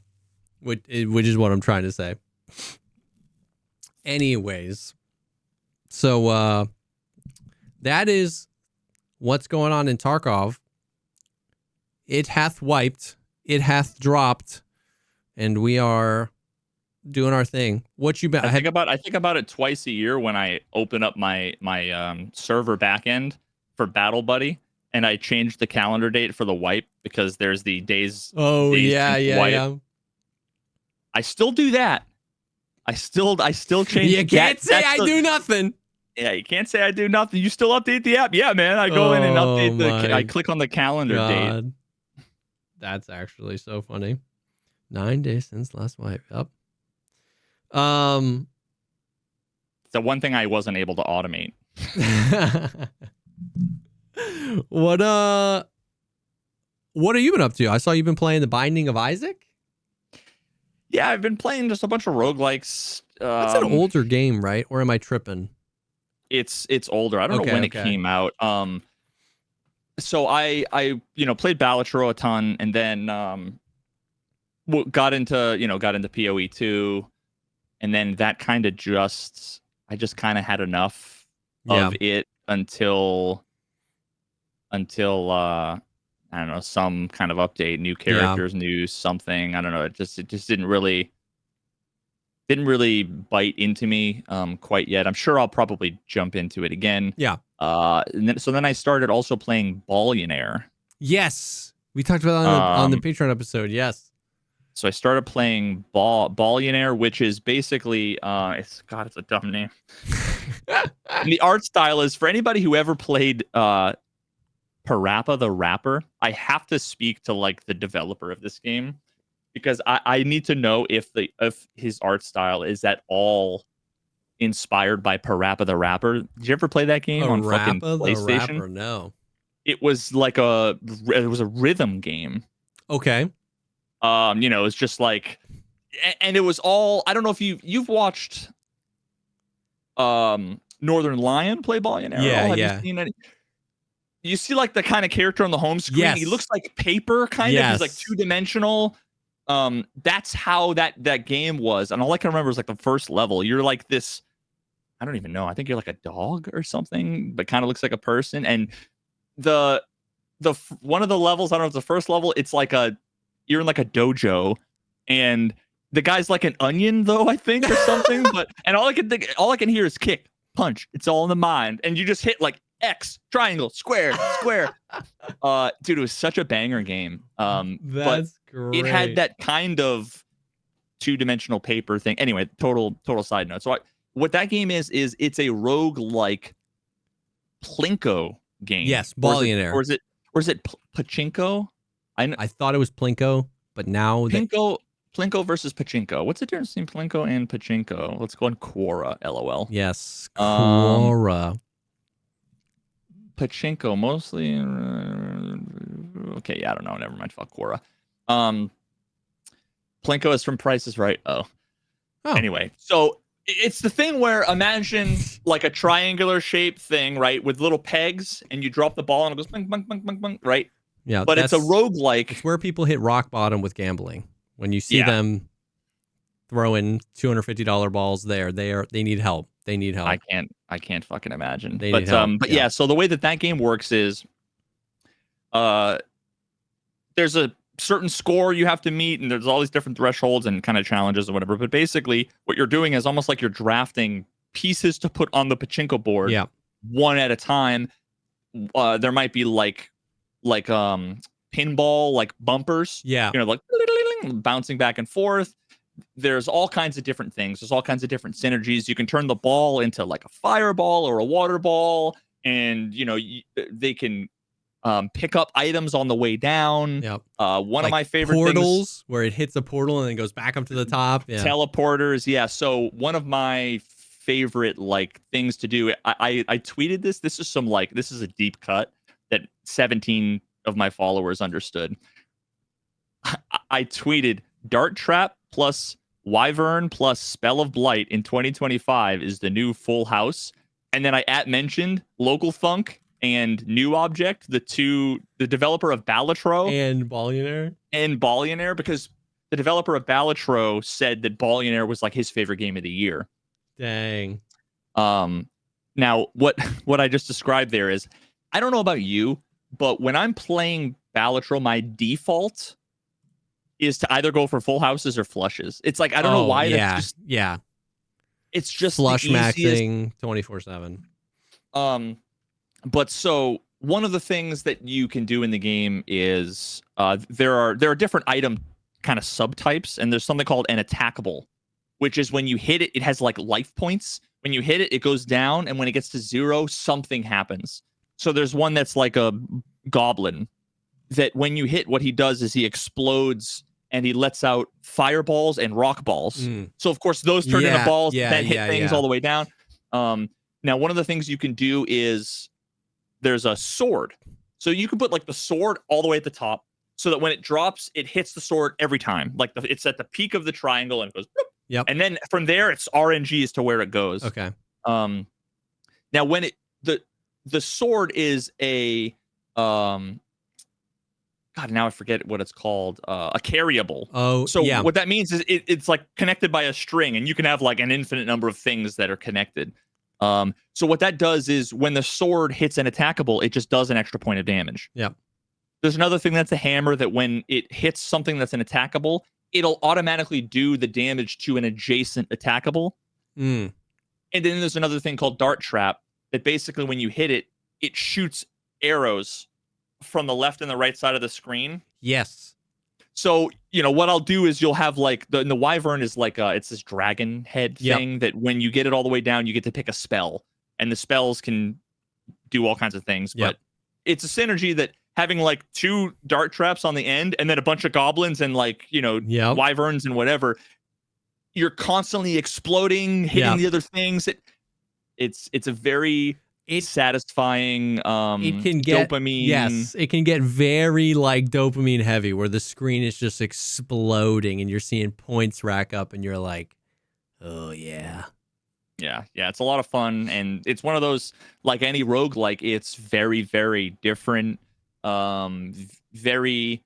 I'm trying to say. Anyways, so that is what's going on in Tarkov. It hath wiped, it hath dropped, and we are doing our thing. What you been? I think about it twice a year when I open up my server backend for Battle Buddy. And I changed the calendar date for the wipe because there's the days. Oh, days yeah. I still do that. I still change. You can't say I do nothing. Yeah, you can't say I do nothing. You still update the app. Yeah, man. I go in and update I click on the calendar date. That's actually so funny. 9 days since last wipe. Yep. It's the one thing I wasn't able to automate. What have you been up to? I saw you've been playing The Binding of Isaac. Yeah, I've been playing just a bunch of roguelikes. That's an older game, right? Or am I tripping? It's older. I don't know when it came out. So I played Ballionaire a ton, and then got into PoE 2, and then that kind of I just kind of had enough of it until I don't know, some kind of update, new characters, new something. I don't know. It just didn't really bite into me quite yet. I'm sure I'll probably jump into it again. Yeah. So then I started also playing Ballionaire. Yes, we talked about that on the Patreon episode. Yes. So I started playing Ballionaire, which is basically it's a dumb name. The art style is, for anybody who ever played Parappa the Rapper, I have to speak to like the developer of this game because I need to know if his art style is at all inspired by Parappa the Rapper. Did you ever play that game on fucking PlayStation? The Rapper, no. It was a rhythm game. Okay. It's just like and it was all, I don't know if you've watched Northern Lion play Ballionaire at all? Have you seen any? You see like the kind of character on the home screen. Yes. He looks like paper, kind of. He's like 2-dimensional. That's how that game was. And all I can remember is like the first level. You're like this, I don't even know. I think you're like a dog or something, but kind of looks like a person. And the one of the levels, I don't know if it's the first level, it's like you're in like a dojo, and the guy's like an onion though, I think, or something. And all I can hear is kick, punch. It's all in the mind. And you just hit like X, triangle, square. Dude, it was such a banger game. That's great. It had that kind of 2-dimensional paper thing. Anyway, total side note. So what that game is it's a rogue-like Plinko game. Yes, Ballionaire. Or is it Pachinko? I thought it was Plinko, but now Plinko versus Pachinko. What's the difference between Plinko and Pachinko? Let's go on Quora, LOL. Yes, Quora. Pachinko mostly. Okay, yeah, I don't know. Never mind. Fuck Quora. Plinko is from Price is Right. Oh. Anyway, so it's the thing where imagine like a triangular shaped thing, right, with little pegs, and you drop the ball and it goes bang, bang, bang, bang, bang, right? Yeah, but it's a roguelike. It's where people hit rock bottom with gambling. When you see them throwing $250 balls there, they need help. They need help. I can't fucking imagine. They need help. But yeah, so the way that game works is there's a certain score you have to meet, and there's all these different thresholds and kind of challenges or whatever. But basically, what you're doing is almost like you're drafting pieces to put on the pachinko board, one at a time. There might be like pinball, like bumpers, like bouncing back and forth. There's all kinds of different things. There's all kinds of different synergies. You can turn the ball into like a fireball or a water ball, and they can pick up items on the way down. One of my favorite portals things, where it hits a portal and then goes back up to the top. Teleporters. So one of my favorite like things to do. I tweeted this. This is a deep cut that 17 of my followers understood. I tweeted Dart Trap plus Wyvern plus Spell of Blight in 2025 is the new Full House. And then I mentioned Local Thunk and New Object, the developer of Ballionaire and Ballionaire, because the developer of Ballionaire said that Ballionaire was like his favorite game of the year. Dang. Now what I just described there is, I don't know about you, but when I'm playing Ballionaire, my default is to either go for full houses or flushes. It's like, I don't know why. It's just flush maxing 24/7. But so one of the things that you can do in the game is there are different item kind of subtypes, and there's something called an attackable, which is when you hit it, it has like life points. When you hit it, it goes down, and when it gets to 0, something happens. So there's one that's like a goblin that when you hit, what he does is he explodes and he lets out fireballs and rock balls. So of course those turn into balls that hit things all the way down. Now one of the things you can do is there's a sword. So you can put like the sword all the way at the top so that when it drops, it hits the sword every time. Like it's at the peak of the triangle and it goes, boop. And then from there, it's RNG as to where it goes. Okay. Now when the sword is a God, now I forget what it's called. A carryable. What that means is it's like connected by a string, and you can have like an infinite number of things that are connected. So what that does is when the sword hits an attackable, it just does an extra point of damage. There's another thing that's a hammer that when it hits something that's an attackable, it'll automatically do the damage to an adjacent attackable. And then there's another thing called Dart Trap that basically when you hit it, it shoots arrows from the left and the right side of the screen. So, what I'll do is you'll have like the Wyvern is like it's this dragon head thing that when you get it all the way down, you get to pick a spell, and the spells can do all kinds of things. But it's a synergy that having like 2 dart traps on the end and then a bunch of goblins and like, Wyverns and whatever, you're constantly exploding, hitting the other things. It's a very satisfying it can get dopamine. it can get very like dopamine heavy where the screen is just exploding and you're seeing points rack up and you're like, oh yeah. Yeah, it's a lot of fun, and it's one of those, like any roguelike, it's very, very different, very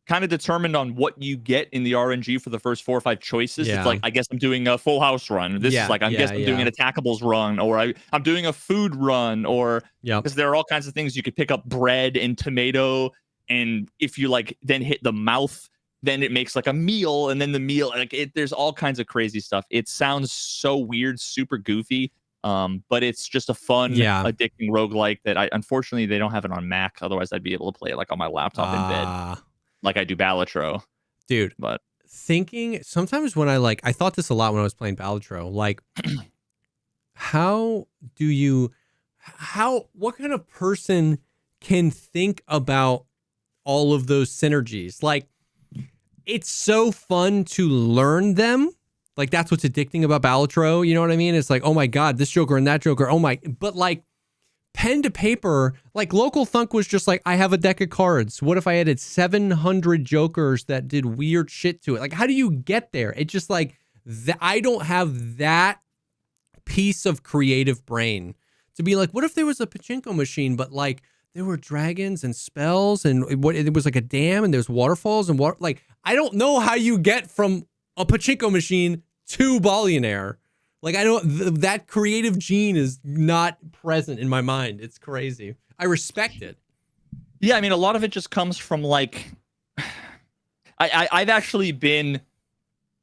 kind of determined on what you get in the RNG for the first 4 or 5 choices. It's like, I guess I'm doing a full house run. This is like, I guess I'm doing an attackables run, or I'm doing a food run, or because there are all kinds of things. You could pick up bread and tomato, and if you like then hit the mouth, then it makes like a meal, and then the meal, like there's all kinds of crazy stuff. It sounds so weird, super goofy, but it's just a fun, addicting roguelike that unfortunately they don't have it on Mac. Otherwise, I'd be able to play it like on my laptop in bed, like I do Ballionaire. Dude, but thinking sometimes when I thought this a lot when I was playing Ballionaire, like what kind of person can think about all of those synergies? Like, it's so fun to learn them. Like, that's what's addicting about Ballionaire. You know what I mean? It's like, oh my God, this Joker and that Joker. Oh my, but like pen to paper, like Local Thunk was just like, I have a deck of cards. What if I added 700 Jokers that did weird shit to it? Like, how do you get there? It's just like, I don't have that piece of creative brain to be like, what if there was a pachinko machine, but like, there were dragons and spells and it was like a dam and there's waterfalls and water. Like, I don't know how you get from a pachinko machine to Ballionaire. Like, I don't, that creative gene is not present in my mind. It's crazy. I respect it. Yeah. I mean, a lot of it just comes from like, I've actually been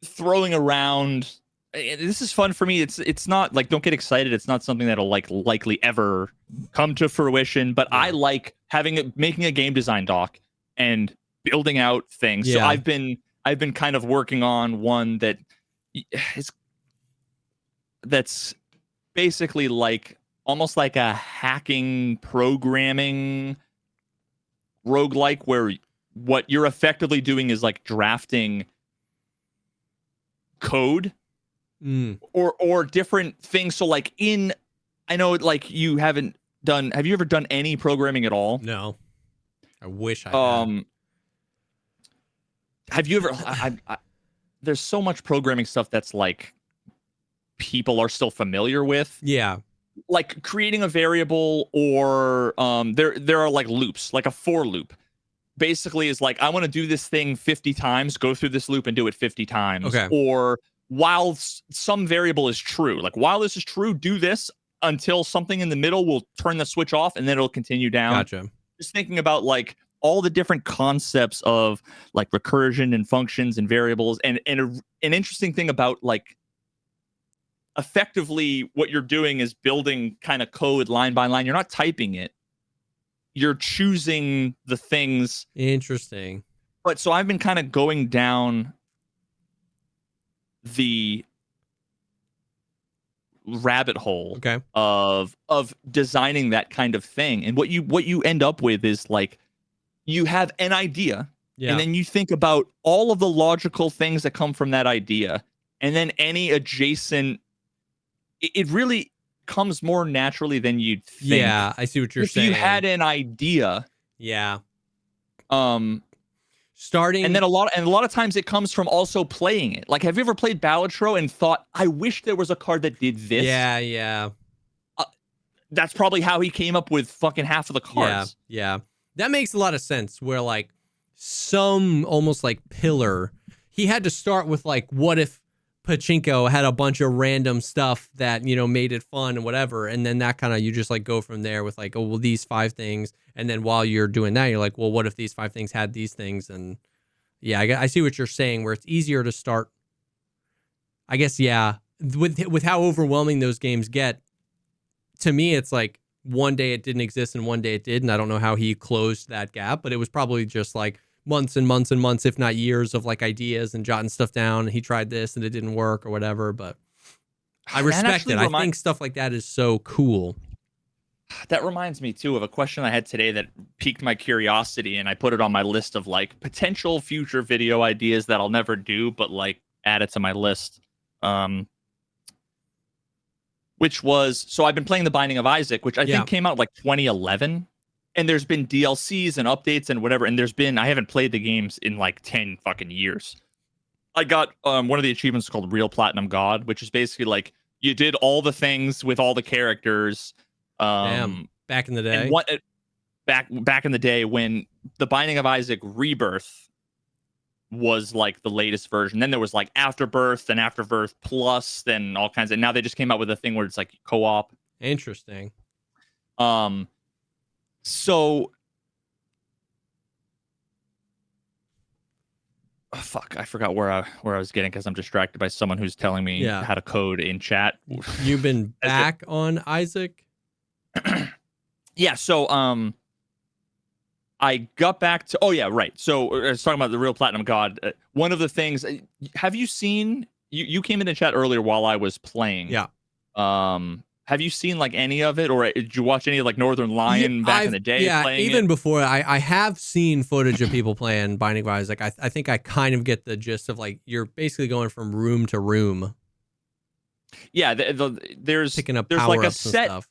throwing around. This is fun for me. It's not like, don't get excited. It's not something that'll like likely ever come to fruition, but I like making a game design doc and building out things. So I've been kind of working on one that's basically like almost like a hacking programming roguelike, where what you're effectively doing is like drafting code or different things. So like I know like have you ever done any programming at all? No. I wish I had. Have you ever there's so much programming stuff that's like people are still familiar with. Yeah. Like creating a variable, or there are like loops, like a for loop. Basically is like, I want to do this thing 50 times, go through this loop and do it 50 times. Okay. Or while some variable is true, like while this is true, do this until something in the middle will turn the switch off and then it'll continue down. Gotcha. Just thinking about like all the different concepts of like recursion and functions and variables. And an interesting thing about like effectively what you're doing is building kind of code line by line. You're not typing it. You're choosing the things. Interesting. But so I've been kind of going down the rabbit hole of designing that kind of thing. And what you end up with is like, you have an idea, and then you think about all of the logical things that come from that idea, and then any adjacent, it really comes more naturally than you'd think. Yeah, I see what you're saying. If you had an idea. Yeah. Starting, and then a lot of times it comes from also playing it. Like, have you ever played Ballionaire and thought, I wish there was a card that did this? Yeah. That's probably how he came up with fucking half of the cards. Yeah. That makes a lot of sense, where like some almost like pillar, he had to start with like, what if Pachinko had a bunch of random stuff that, you know, made it fun and whatever. And then that kind of, you just like go from there with like, oh, well, these 5 things. And then while you're doing that, you're like, well, what if these 5 things had these things? And yeah, I see what you're saying, where it's easier to start. I guess, yeah, with how overwhelming those games get, to me, it's like one day it didn't exist and one day it did. And I don't know how he closed that gap, but it was probably just like months and months and months, if not years, of like ideas and jotting stuff down. And he tried this and it didn't work or whatever, but I respect it. I think stuff like that is so cool. That reminds me too of a question I had today that piqued my curiosity, and I put it on my list of like potential future video ideas that I'll never do, but like add it to my list. which was, so I've been playing The Binding of Isaac, which I Yeah. think came out like 2011. And there's been DLCs and updates and whatever. And I haven't played the games in like 10 fucking years. I got one of the achievements called Real Platinum God, which is basically like you did all the things with all the characters. Damn. Back in the day. And what back in the day when The Binding of Isaac Rebirth was like the latest version. Then there was like Afterbirth, then Afterbirth Plus, then all kinds of. Now they just came out with a thing where it's like co-op. Interesting. So, oh, fuck, I forgot where I was getting because I'm distracted by someone who's telling me how to code in chat. You've been back on Isaac? Yeah, so I got back to right. So I was talking about the Real Platinum God. One of the things, have you seen? You came in the chat earlier while I was playing. Yeah. Have you seen like any of it, or did you watch any of like Northern Lion back in the day? Yeah, even before I have seen footage of people playing Binding of Isaac. I think I kind of get the gist of like you're basically going from room to room. Yeah, there's picking up like a set. And stuff.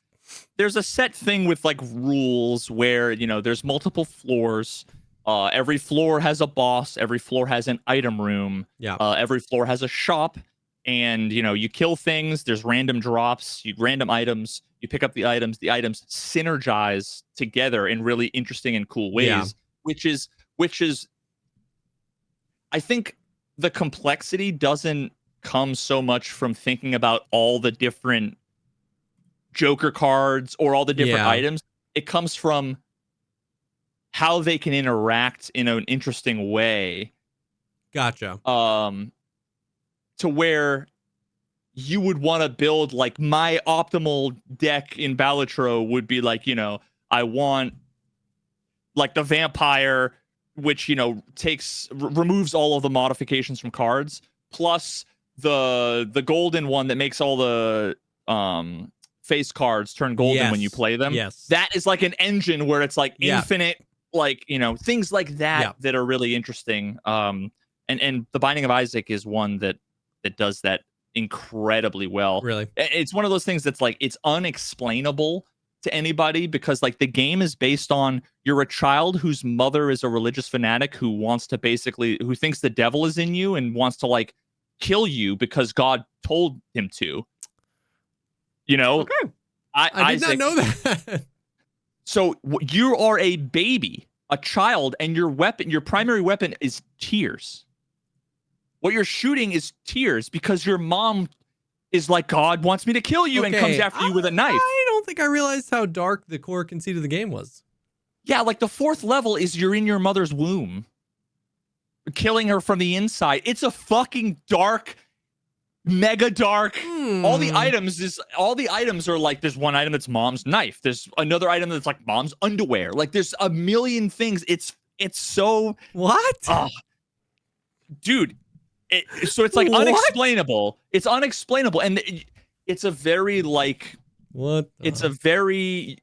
There's a set thing with like rules where there's multiple floors. Every floor has a boss. Every floor has an item room. Yeah. Every floor has a shop. And, you kill things, there's random drops, random items, you pick up the items synergize together in really interesting and cool ways, which is, I think the complexity doesn't come so much from thinking about all the different Joker cards or all the different items. It comes from how they can interact in an interesting way. Gotcha. To where you would want to build like my optimal deck in Ballotro would be like, I want like the vampire, which, removes all of the modifications from cards, plus the golden one that makes all the face cards turn golden when you play them. Yes. That is like an engine where it's like infinite, like, things like that that are really interesting. And The Binding of Isaac is one that does that incredibly well. Really, it's one of those things that's like it's unexplainable to anybody because like the game is based on you're a child whose mother is a religious fanatic who thinks the devil is in you and wants to like kill you because God told him to. Okay. I did Isaac, not know that. So you are a baby, a child, and your primary weapon is tears. What you're shooting is tears because your mom is like, God wants me to kill you, and comes after you with a knife. I don't think I realized how dark the core conceit of the game was. Yeah, like the fourth level is you're in your mother's womb, killing her from the inside. It's a fucking dark, mega dark. All the items are like, there's one item that's mom's knife. There's another item that's like mom's underwear. Like there's a million things. It's so what? Dude. So it's like unexplainable. It's unexplainable, and it's a very like it's a very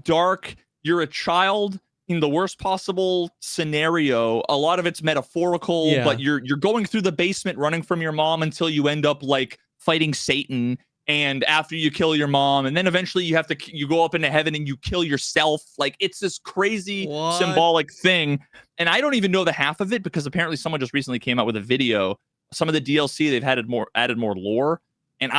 dark. You're a child in the worst possible scenario. A lot of it's metaphorical, but you're going through the basement, running from your mom until you end up like fighting Satan. And after you kill your mom, and then eventually you go up into heaven and you kill yourself. Like it's this crazy symbolic thing. And I don't even know the half of it because apparently someone just recently came out with a video. Some of the DLC they've added more lore. And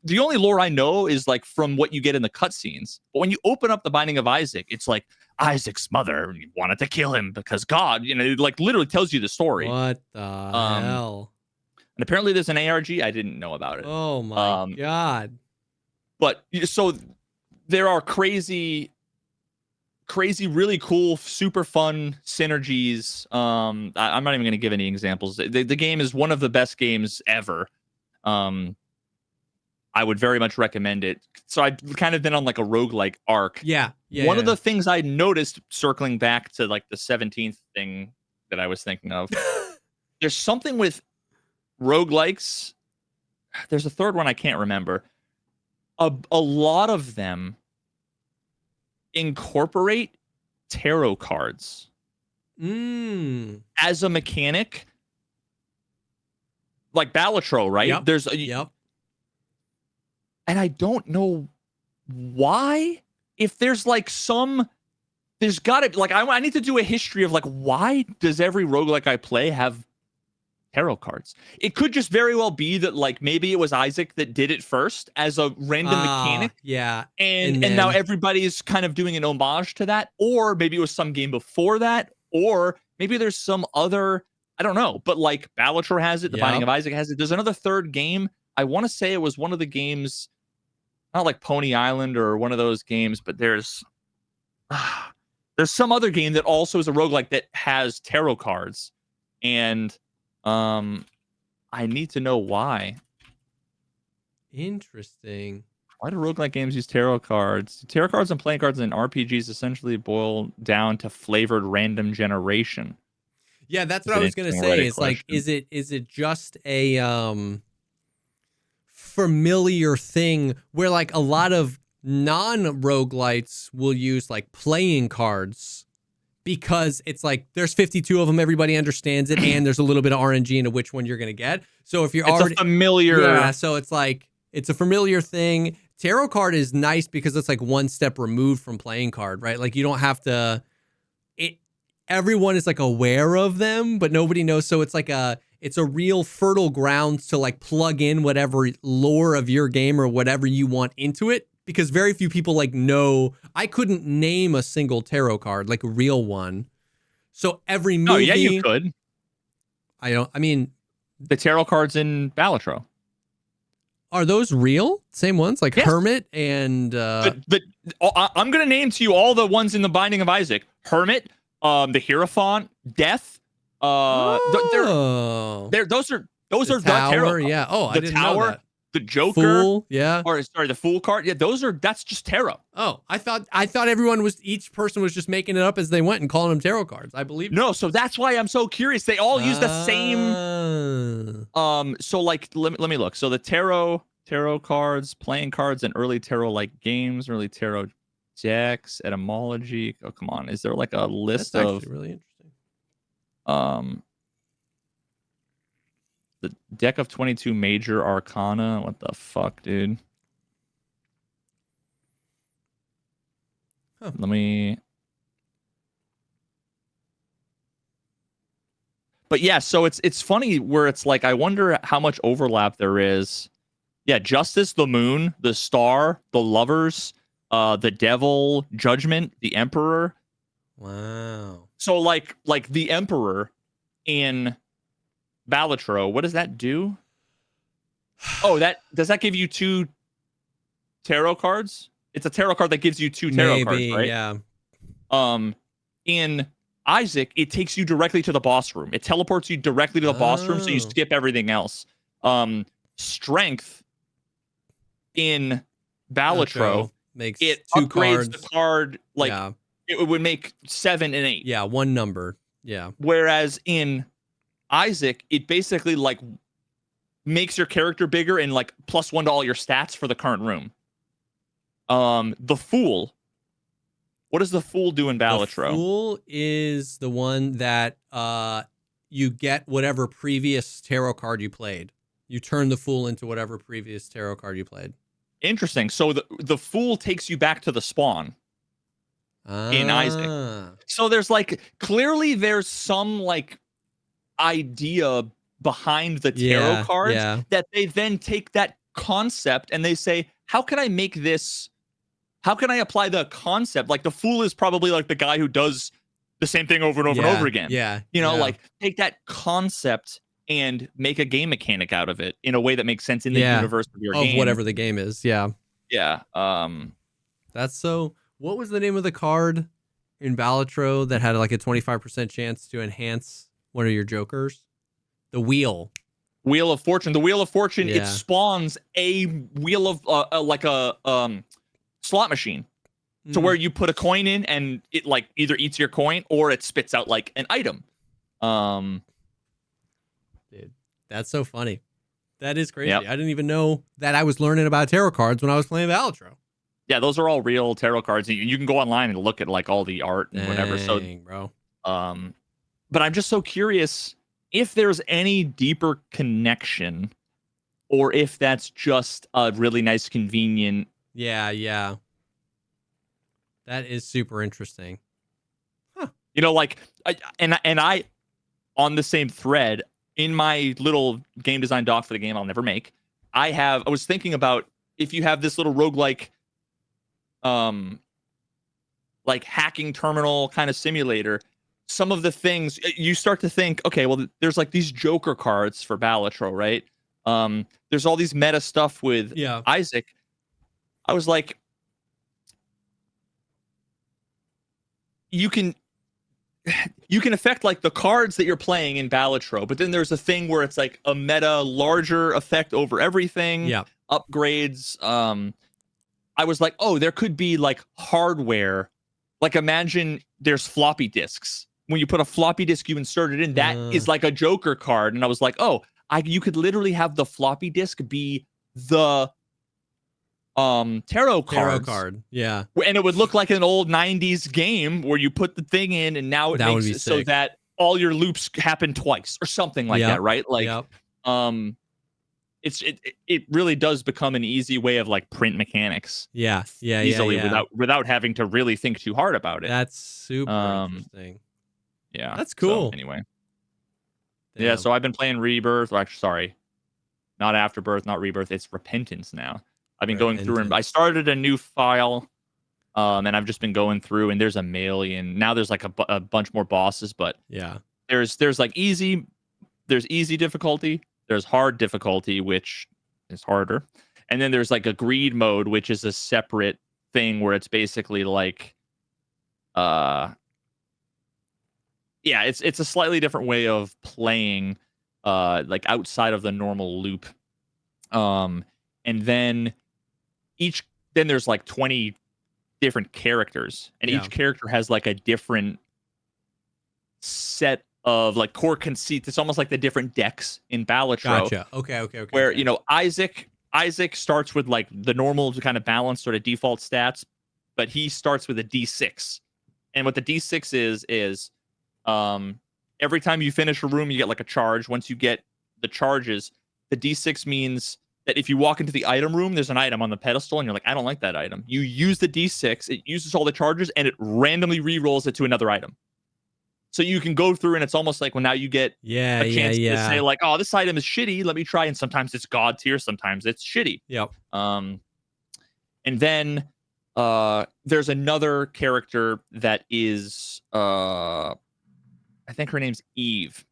the only lore I know is like from what you get in the cutscenes. But when you open up The Binding of Isaac, it's like Isaac's mother wanted to kill him because God, it like literally tells you the story. What the hell? And apparently there's an ARG. I didn't know about it. Oh my God. But so there are crazy, really cool, super fun synergies. I'm not even going to give any examples. The game is one of the best games ever. I would very much recommend it. So I've kind of been on like a roguelike arc. Yeah. One of the things I noticed, circling back to like the 17th thing that I was thinking of, there's something with roguelikes. There's a third one I can't remember. A lot of them incorporate tarot cards as a mechanic, like Ballotro, right? Yep. There's and I don't know why. If there's like there's got to like I need to do a history of like why does every roguelike I play have tarot cards? It could just very well be that like maybe it was Isaac that did it first as a random mechanic. Yeah. And now everybody's kind of doing an homage to that, or maybe it was some game before that, or maybe there's some other, I don't know, but like Ballionaire has it, The Binding of Isaac has it. There's another third game. I want to say it was one of the games, not like Pony Island or one of those games, but there's some other game that also is a roguelike that has tarot cards. And I need to know why. Interesting. Why do roguelike games use tarot cards? Tarot cards and playing cards in RPGs essentially boil down to flavored random generation. Yeah, that's what I was gonna say. It's like, is it just a familiar thing where like a lot of non-roguelites will use like playing cards because it's like there's 52 of them, everybody understands it, and there's a little bit of RNG into which one you're gonna get. So if you're already familiar, yeah, so it's like it's a familiar thing. Tarot card is nice because it's like one step removed from playing card, right? Like you don't have to. Everyone is like aware of them, but nobody knows. So it's like it's a real fertile ground to like plug in whatever lore of your game or whatever you want into it, because very few people like know. I couldn't name a single tarot card, like a real one. So every movie. Oh yeah, you could. I mean, the tarot cards in Ballionaire. Are those real? Same ones, like yes. Hermit and. But I'm gonna name to you all the ones in The Binding of Isaac. Hermit. The Hierophant, Death. Those are the tarot. Yeah. Oh, I didn't know that. The Joker. Fool, yeah. Or sorry, the Fool card. Yeah, that's just tarot. Oh, I thought each person was just making it up as they went and calling them tarot cards. I believe. No, so that's why I'm so curious. They all use the same. So like, let me look. So the tarot cards, playing cards, and early tarot like games, early tarot decks, etymology. Oh, come on. Is there like a list of really interesting? The deck of 22 major arcana. What the fuck, dude? Huh. Let me. But yeah, so it's funny where it's like I wonder how much overlap there is. Yeah, Justice, the Moon, the Star, the Lovers, the Devil, Judgment, the Emperor. Wow. So like the Emperor in Ballionaire, what does that do? Oh, does that give you 2 tarot cards? It's a tarot card that gives you 2 tarot cards, right? Yeah. In Isaac, it takes you directly to the boss room. It teleports you directly to the boss room, so you skip everything else. Strength in Ballionaire makes it 2 upgrades cards. The card like it would make 7 and 8. Yeah, one number. Yeah. Whereas in Isaac, it basically like makes your character bigger and like +1 to all your stats for the current room. The Fool. What does the Fool do in Ballionaire? The Fool is the one that you get whatever previous tarot card you played. You turn the Fool into whatever previous tarot card you played. Interesting. So the Fool takes you back to the spawn in Isaac. So there's like clearly there's some like idea behind the tarot cards that they then take that concept and they say, how can I make this? How can I apply the concept? Like the Fool is probably like the guy who does the same thing over and over and over again. Yeah. You know, like take that concept and make a game mechanic out of it in a way that makes sense in the universe of your game. Of whatever the game is. Yeah. Yeah. That's so. What was the name of the card in Ballionaire that had like a 25% chance to enhance one of your jokers? The Wheel. Wheel of Fortune. The Wheel of Fortune, it spawns a wheel of like a slot machine. So where you put a coin in and it like either eats your coin or it spits out like an item. Dude, that's so funny. That is crazy. Yep. I didn't even know that I was learning about tarot cards when I was playing Ballionaire. Yeah, those are all real tarot cards. You can go online and look at like all the art and whatever. So, bro. But I'm just so curious if there's any deeper connection or if that's just a really nice, convenient. Yeah. That is super interesting. Like, I on the same thread in my little game design doc for the game I'll never make. I was thinking about if you have this little roguelike, like hacking terminal kind of simulator, some of the things you start to think, okay, well, there's like these Joker cards for Balatro, right? There's all these meta stuff with Isaac. I was like, you can affect like the cards that you're playing in Balatro, but then there's a thing where it's like a meta larger effect over everything. Yeah. Upgrades. I was like, oh, there could be like hardware. Like imagine there's floppy disks. When you put a floppy disk, you insert it in. That is like a Joker card. And I was like, oh, you could literally have the floppy disk be the tarot card. Yeah. And it would look like an old 90s game where you put the thing in and now it makes it so that all your loops happen twice or something like that, right? Like it really does become an easy way of like print mechanics. Easily without having to really think too hard about it. That's super interesting. Yeah. That's cool. So, anyway. Damn. Yeah, so I've been playing Rebirth. Actually, sorry. Not Afterbirth, not Rebirth. It's Repentance now. I've been going through and I started a new file, and I've just been going through and there's a million. Now there's like a bunch more bosses, but there's like there's easy difficulty, there's hard difficulty, which is harder, and then there's like a greed mode, which is a separate thing where it's basically like, it's a slightly different way of playing, like outside of the normal loop, and then there's like 20 different characters, and each character has like a different set of like core conceits. It's almost like the different decks in Balatro. Gotcha. Okay. Where Isaac starts with like the normal kind of balanced sort of default stats, but he starts with a D6, and what the D6 is every time you finish a room, you get like a charge. Once you get the charges, the D6 means that if you walk into the item room, there's an item on the pedestal, and you're like, I don't like that item. You use the D6, it uses all the charges, and it randomly re-rolls it to another item. So you can go through, and it's almost like, well, now you get a chance to say, like, oh, this item is shitty, let me try. And sometimes it's God tier, sometimes it's shitty. Yep. And then there's another character that is, I think her name's Eve.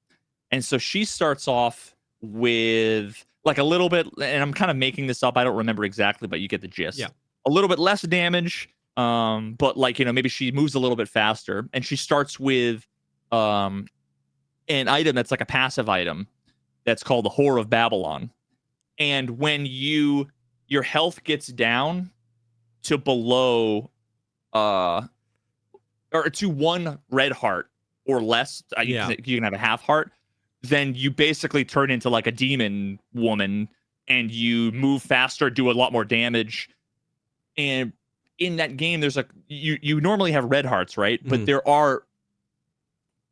And so she starts off with like a little bit, and I'm kind of making this up, I don't remember exactly, but you get the gist. Yeah. A little bit less damage, but like, maybe she moves a little bit faster, and she starts with an item that's like a passive item that's called the Whore of Babylon. And when your health gets down to below or to 1 red heart or less, you can have a half heart, then you basically turn into like a demon woman, and you move faster, do a lot more damage. And in that game, there's you normally have red hearts, right? But there are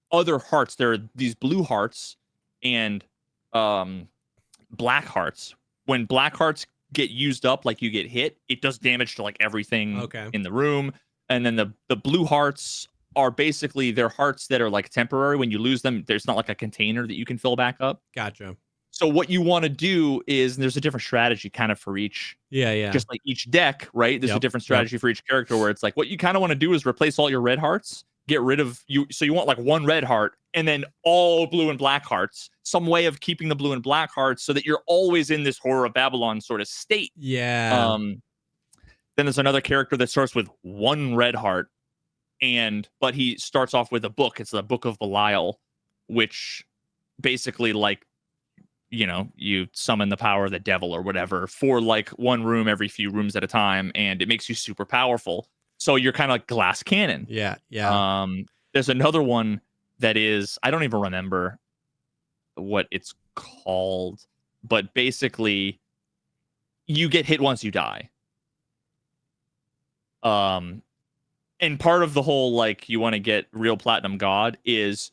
other hearts. There are these blue hearts and black hearts. When black hearts get used up, like you get hit, it does damage to like everything in the room. And then the blue hearts are basically, they're hearts that are like temporary. When you lose them, there's not like a container that you can fill back up. Gotcha. So what you want to do is, and there's a different strategy kind of for each. Yeah. Just like each deck, right? There's a different strategy for each character, where it's like, what you kind of want to do is replace all your red hearts, get rid of you. So you want like 1 red heart and then all blue and black hearts, some way of keeping the blue and black hearts so that you're always in this Whore of Babylon sort of state. Yeah. Then there's another character that starts with 1 red heart, but he starts off with a book. It's the Book of Belial, which basically like, you summon the power of the devil or whatever for like 1 room every few rooms at a time, and it makes you super powerful. So you're kind of like glass cannon. Yeah. There's another one that is, I don't even remember what it's called, but basically you get hit once, you die. And part of the whole, like, you want to get real platinum god is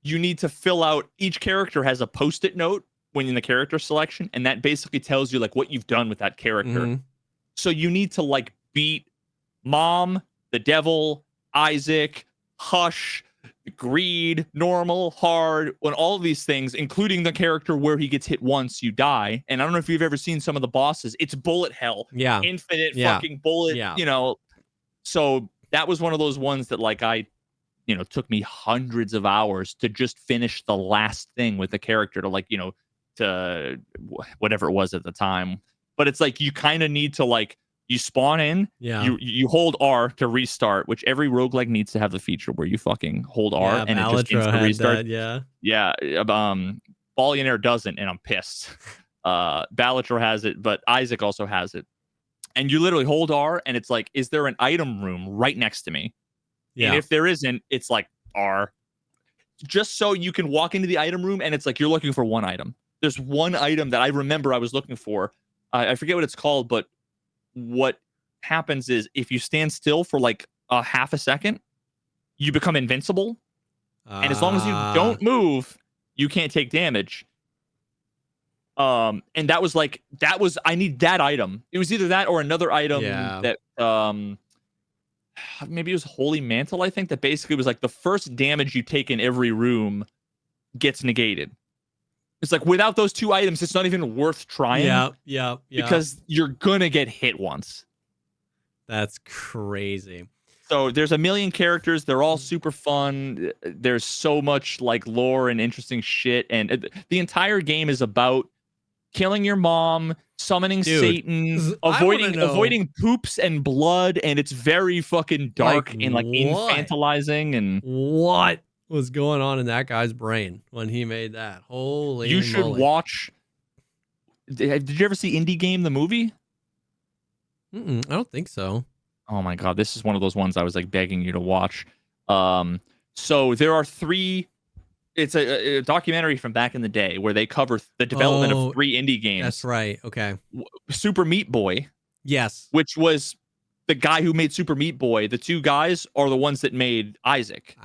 you need to fill out, each character has a post-it note when in the character selection, and that basically tells you like what you've done with that character. So you need to like beat Mom, the Devil, Isaac, Hush, Greed, Normal, Hard, when all of these things, including the character where he gets hit once, you die. And I don't know if you've ever seen some of the bosses. It's bullet hell. Yeah. Infinite fucking bullet, Yeah. you know. So that was one of those ones that like took me hundreds of hours to just finish the last thing with the character to like, to whatever it was at the time. But it's like you kind of need to like you spawn in, you hold R to restart, which every roguelike needs to have the feature where you fucking hold R and it just insta restart. Yeah. Ballionaire doesn't, and I'm pissed. Ballionaire has it, but Isaac also has it. And you literally hold R, and it's like, is there an item room right next to me? Yeah. And if there isn't, it's like R. Just so you can walk into the item room, and it's like you're looking for one item. There's one item that I remember I was looking for. I forget what it's called, but what happens is if you stand still for like a half a second, you become invincible. And as long as you don't move, you can't take damage. And I need that item. It was either that or another item that maybe it was Holy Mantle, I think, that basically was like the first damage you take in every room gets negated. It's like without those two items, it's not even worth trying. Yeah. Because you're gonna get hit once. That's crazy. So there's a million characters. They're all super fun. There's so much like lore and interesting shit. And the entire game is about killing your mom, summoning Satan, avoiding poops and blood. And it's very fucking dark and like infantilizing. And what was going on in that guy's brain when he made that? Holy You should watch. Did you ever see Indie Game, the movie? I don't think so. Oh my God, this is one of those ones I was like begging you to watch. So there are three. It's a documentary from back in the day where they cover the development of 3 indie games. That's right. Okay. Super Meat Boy. Yes. Which was the guy who made Super Meat Boy. The 2 guys are the ones that made Isaac.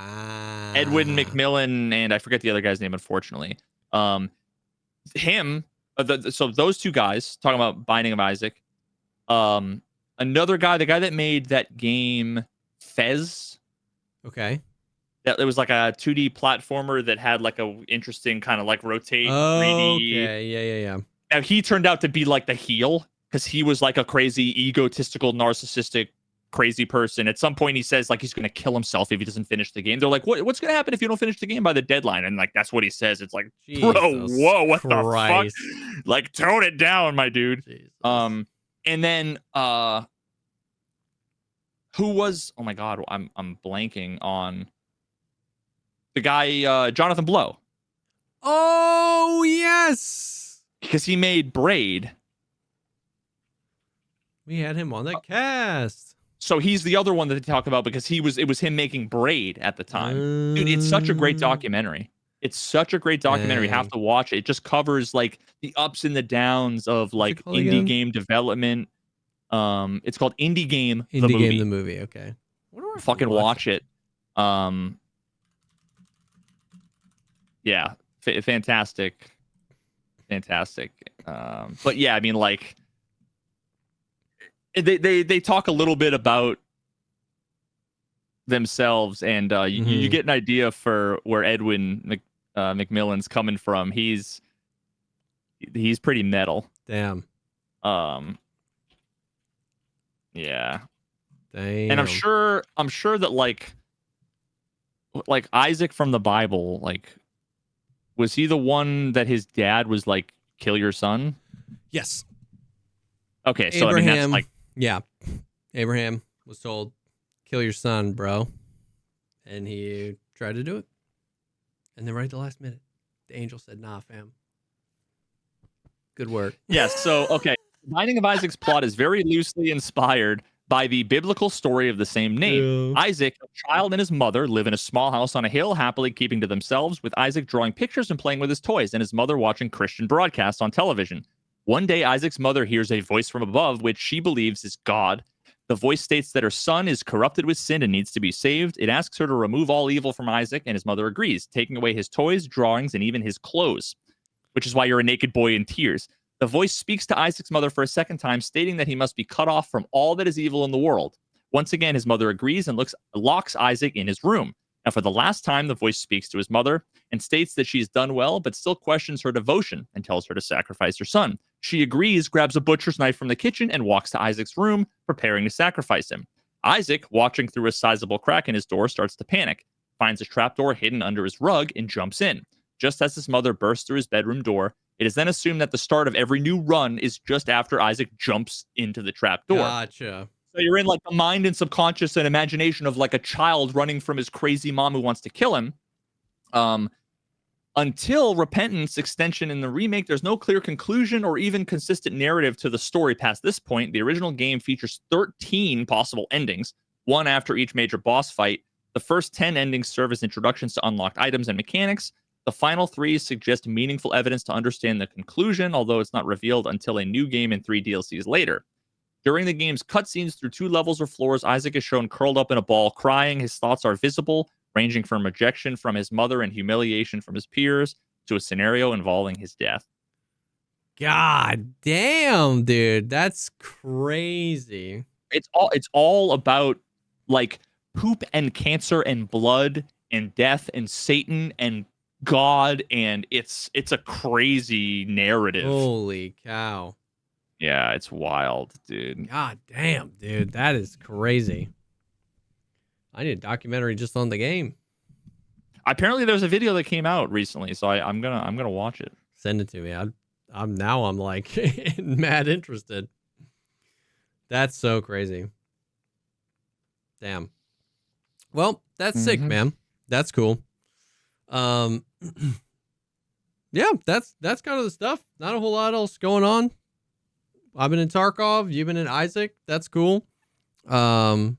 Edwin McMillan, and I forget the other guy's name, unfortunately. So those 2 guys, talking about Binding of Isaac. Another guy, the guy that made that game Fez. Okay. It was like a 2D platformer that had like a interesting kind of like rotate 3D. Okay. Yeah. Now he turned out to be like the heel because he was like a crazy, egotistical, narcissistic, crazy person. At some point he says like he's going to kill himself if he doesn't finish the game. They're like, what's going to happen if you don't finish the game by the deadline? And like, that's what he says. It's like, bro, whoa, what the fuck? Like, tone it down, my dude. Jesus. And then who was, oh my God, I'm blanking on the guy, Jonathan Blow. Oh, yes. Because he made Braid. We had him on the cast. So he's the other one that they talk about because it was him making Braid at the time. Dude, it's such a great documentary. It's such a great documentary. You have to watch it. It just covers like the ups and the downs of like indie game development. It's called Indie Game the Movie. Indie Game the Movie, okay. Fucking watch it. Yeah, fantastic. But yeah, I mean, like they talk a little bit about themselves, and you get an idea for where Edwin McMillan's coming from. He's pretty metal. Damn. Yeah. Damn. And I'm sure that like Isaac from the Bible, like, was he the one that his dad was like, kill your son? Yes. Okay, so Abraham, I mean that's like, yeah. Abraham was told, kill your son, bro. And he tried to do it. And then right at the last minute, the angel said, nah, fam. Good work. Yes, so okay. Binding of Isaac's plot is very loosely inspired by the biblical story of the same name. Yeah. Isaac, a child, and his mother live in a small house on a hill, happily keeping to themselves, with Isaac drawing pictures and playing with his toys, and his mother watching Christian broadcasts on television. One day, Isaac's mother hears a voice from above, which she believes is God. The voice states that her son is corrupted with sin and needs to be saved. It asks her to remove all evil from Isaac, and his mother agrees, taking away his toys, drawings, and even his clothes. which is why you're a naked boy in tears. The voice speaks to Isaac's mother for a second time, stating that he must be cut off from all that is evil in the world. Once again, his mother agrees and locks Isaac in his room. Now, for the last time, the voice speaks to his mother and states that she's done well, but still questions her devotion and tells her to sacrifice her son. She agrees, grabs a butcher's knife from the kitchen, and walks to Isaac's room, preparing to sacrifice him. Isaac, watching through a sizable crack in his door, starts to panic, finds a trapdoor hidden under his rug, and jumps in. Just as his mother bursts through his bedroom door, it is then assumed that the start of every new run is just after Isaac jumps into the trapdoor. Gotcha. So you're in like the mind and subconscious and imagination of like a child running from his crazy mom who wants to kill him. Until Repentance extension in the remake, there's no clear conclusion or even consistent narrative to the story past this point. The original game features 13 possible endings, one after each major boss fight. The first 10 endings serve as introductions to unlocked items and mechanics. The final 3 suggest meaningful evidence to understand the conclusion, although it's not revealed until a new game and 3 DLCs later. During the game's cutscenes through 2 levels or floors, Isaac is shown curled up in a ball, crying. His thoughts are visible, ranging from rejection from his mother and humiliation from his peers to a scenario involving his death. God damn, dude. That's crazy. It's all about like poop and cancer and blood and death and Satan and God, and it's a crazy narrative. Holy cow. Yeah, it's wild, dude. God damn, dude. That is crazy. I need a documentary just on the game. Apparently there's a video that came out recently, so I'm gonna watch it. Send it to me. I'm like mad interested. That's so crazy. Damn. Well, that's sick, man. That's cool. Yeah, that's kind of the stuff. Not a whole lot else going on. I've been in Tarkov. You've been in Isaac. That's cool. Yeah.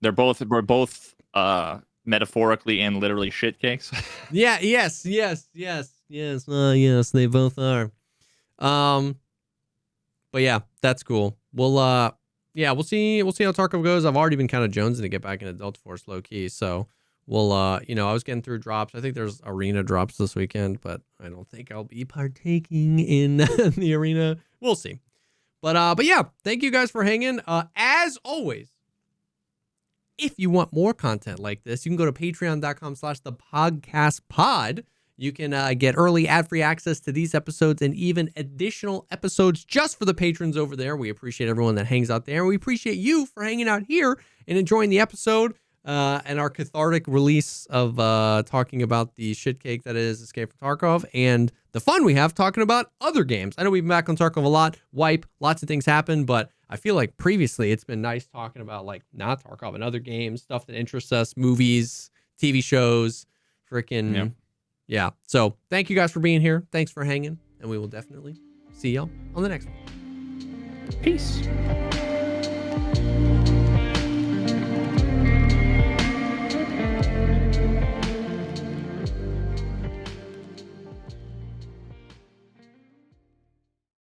We're both metaphorically and literally shit cakes. Yeah. Yes. Yes. They both are. But yeah, that's cool. We'll we'll see how Tarkov goes. I've already been kind of jonesing to get back into Delta Force low key. So we'll I was getting through drops. I think there's arena drops this weekend, but I don't think I'll be partaking in the arena. We'll see. But yeah, thank you guys for hanging. As always, if you want more content like this, you can go to patreon.com/thepodcastpod. You can get early ad-free access to these episodes and even additional episodes just for the patrons over there. We appreciate everyone that hangs out there. We appreciate you for hanging out here and enjoying the episode and our cathartic release of talking about the shit cake that is Escape from Tarkov and the fun we have talking about other games. I know we've been back on Tarkov a lot, wipe, lots of things happen, but I feel like previously it's been nice talking about like not Tarkov and other games, stuff that interests us, movies, TV shows, freaking... Yeah. So thank you guys for being here. Thanks for hanging. And we will definitely see y'all on the next one. Peace.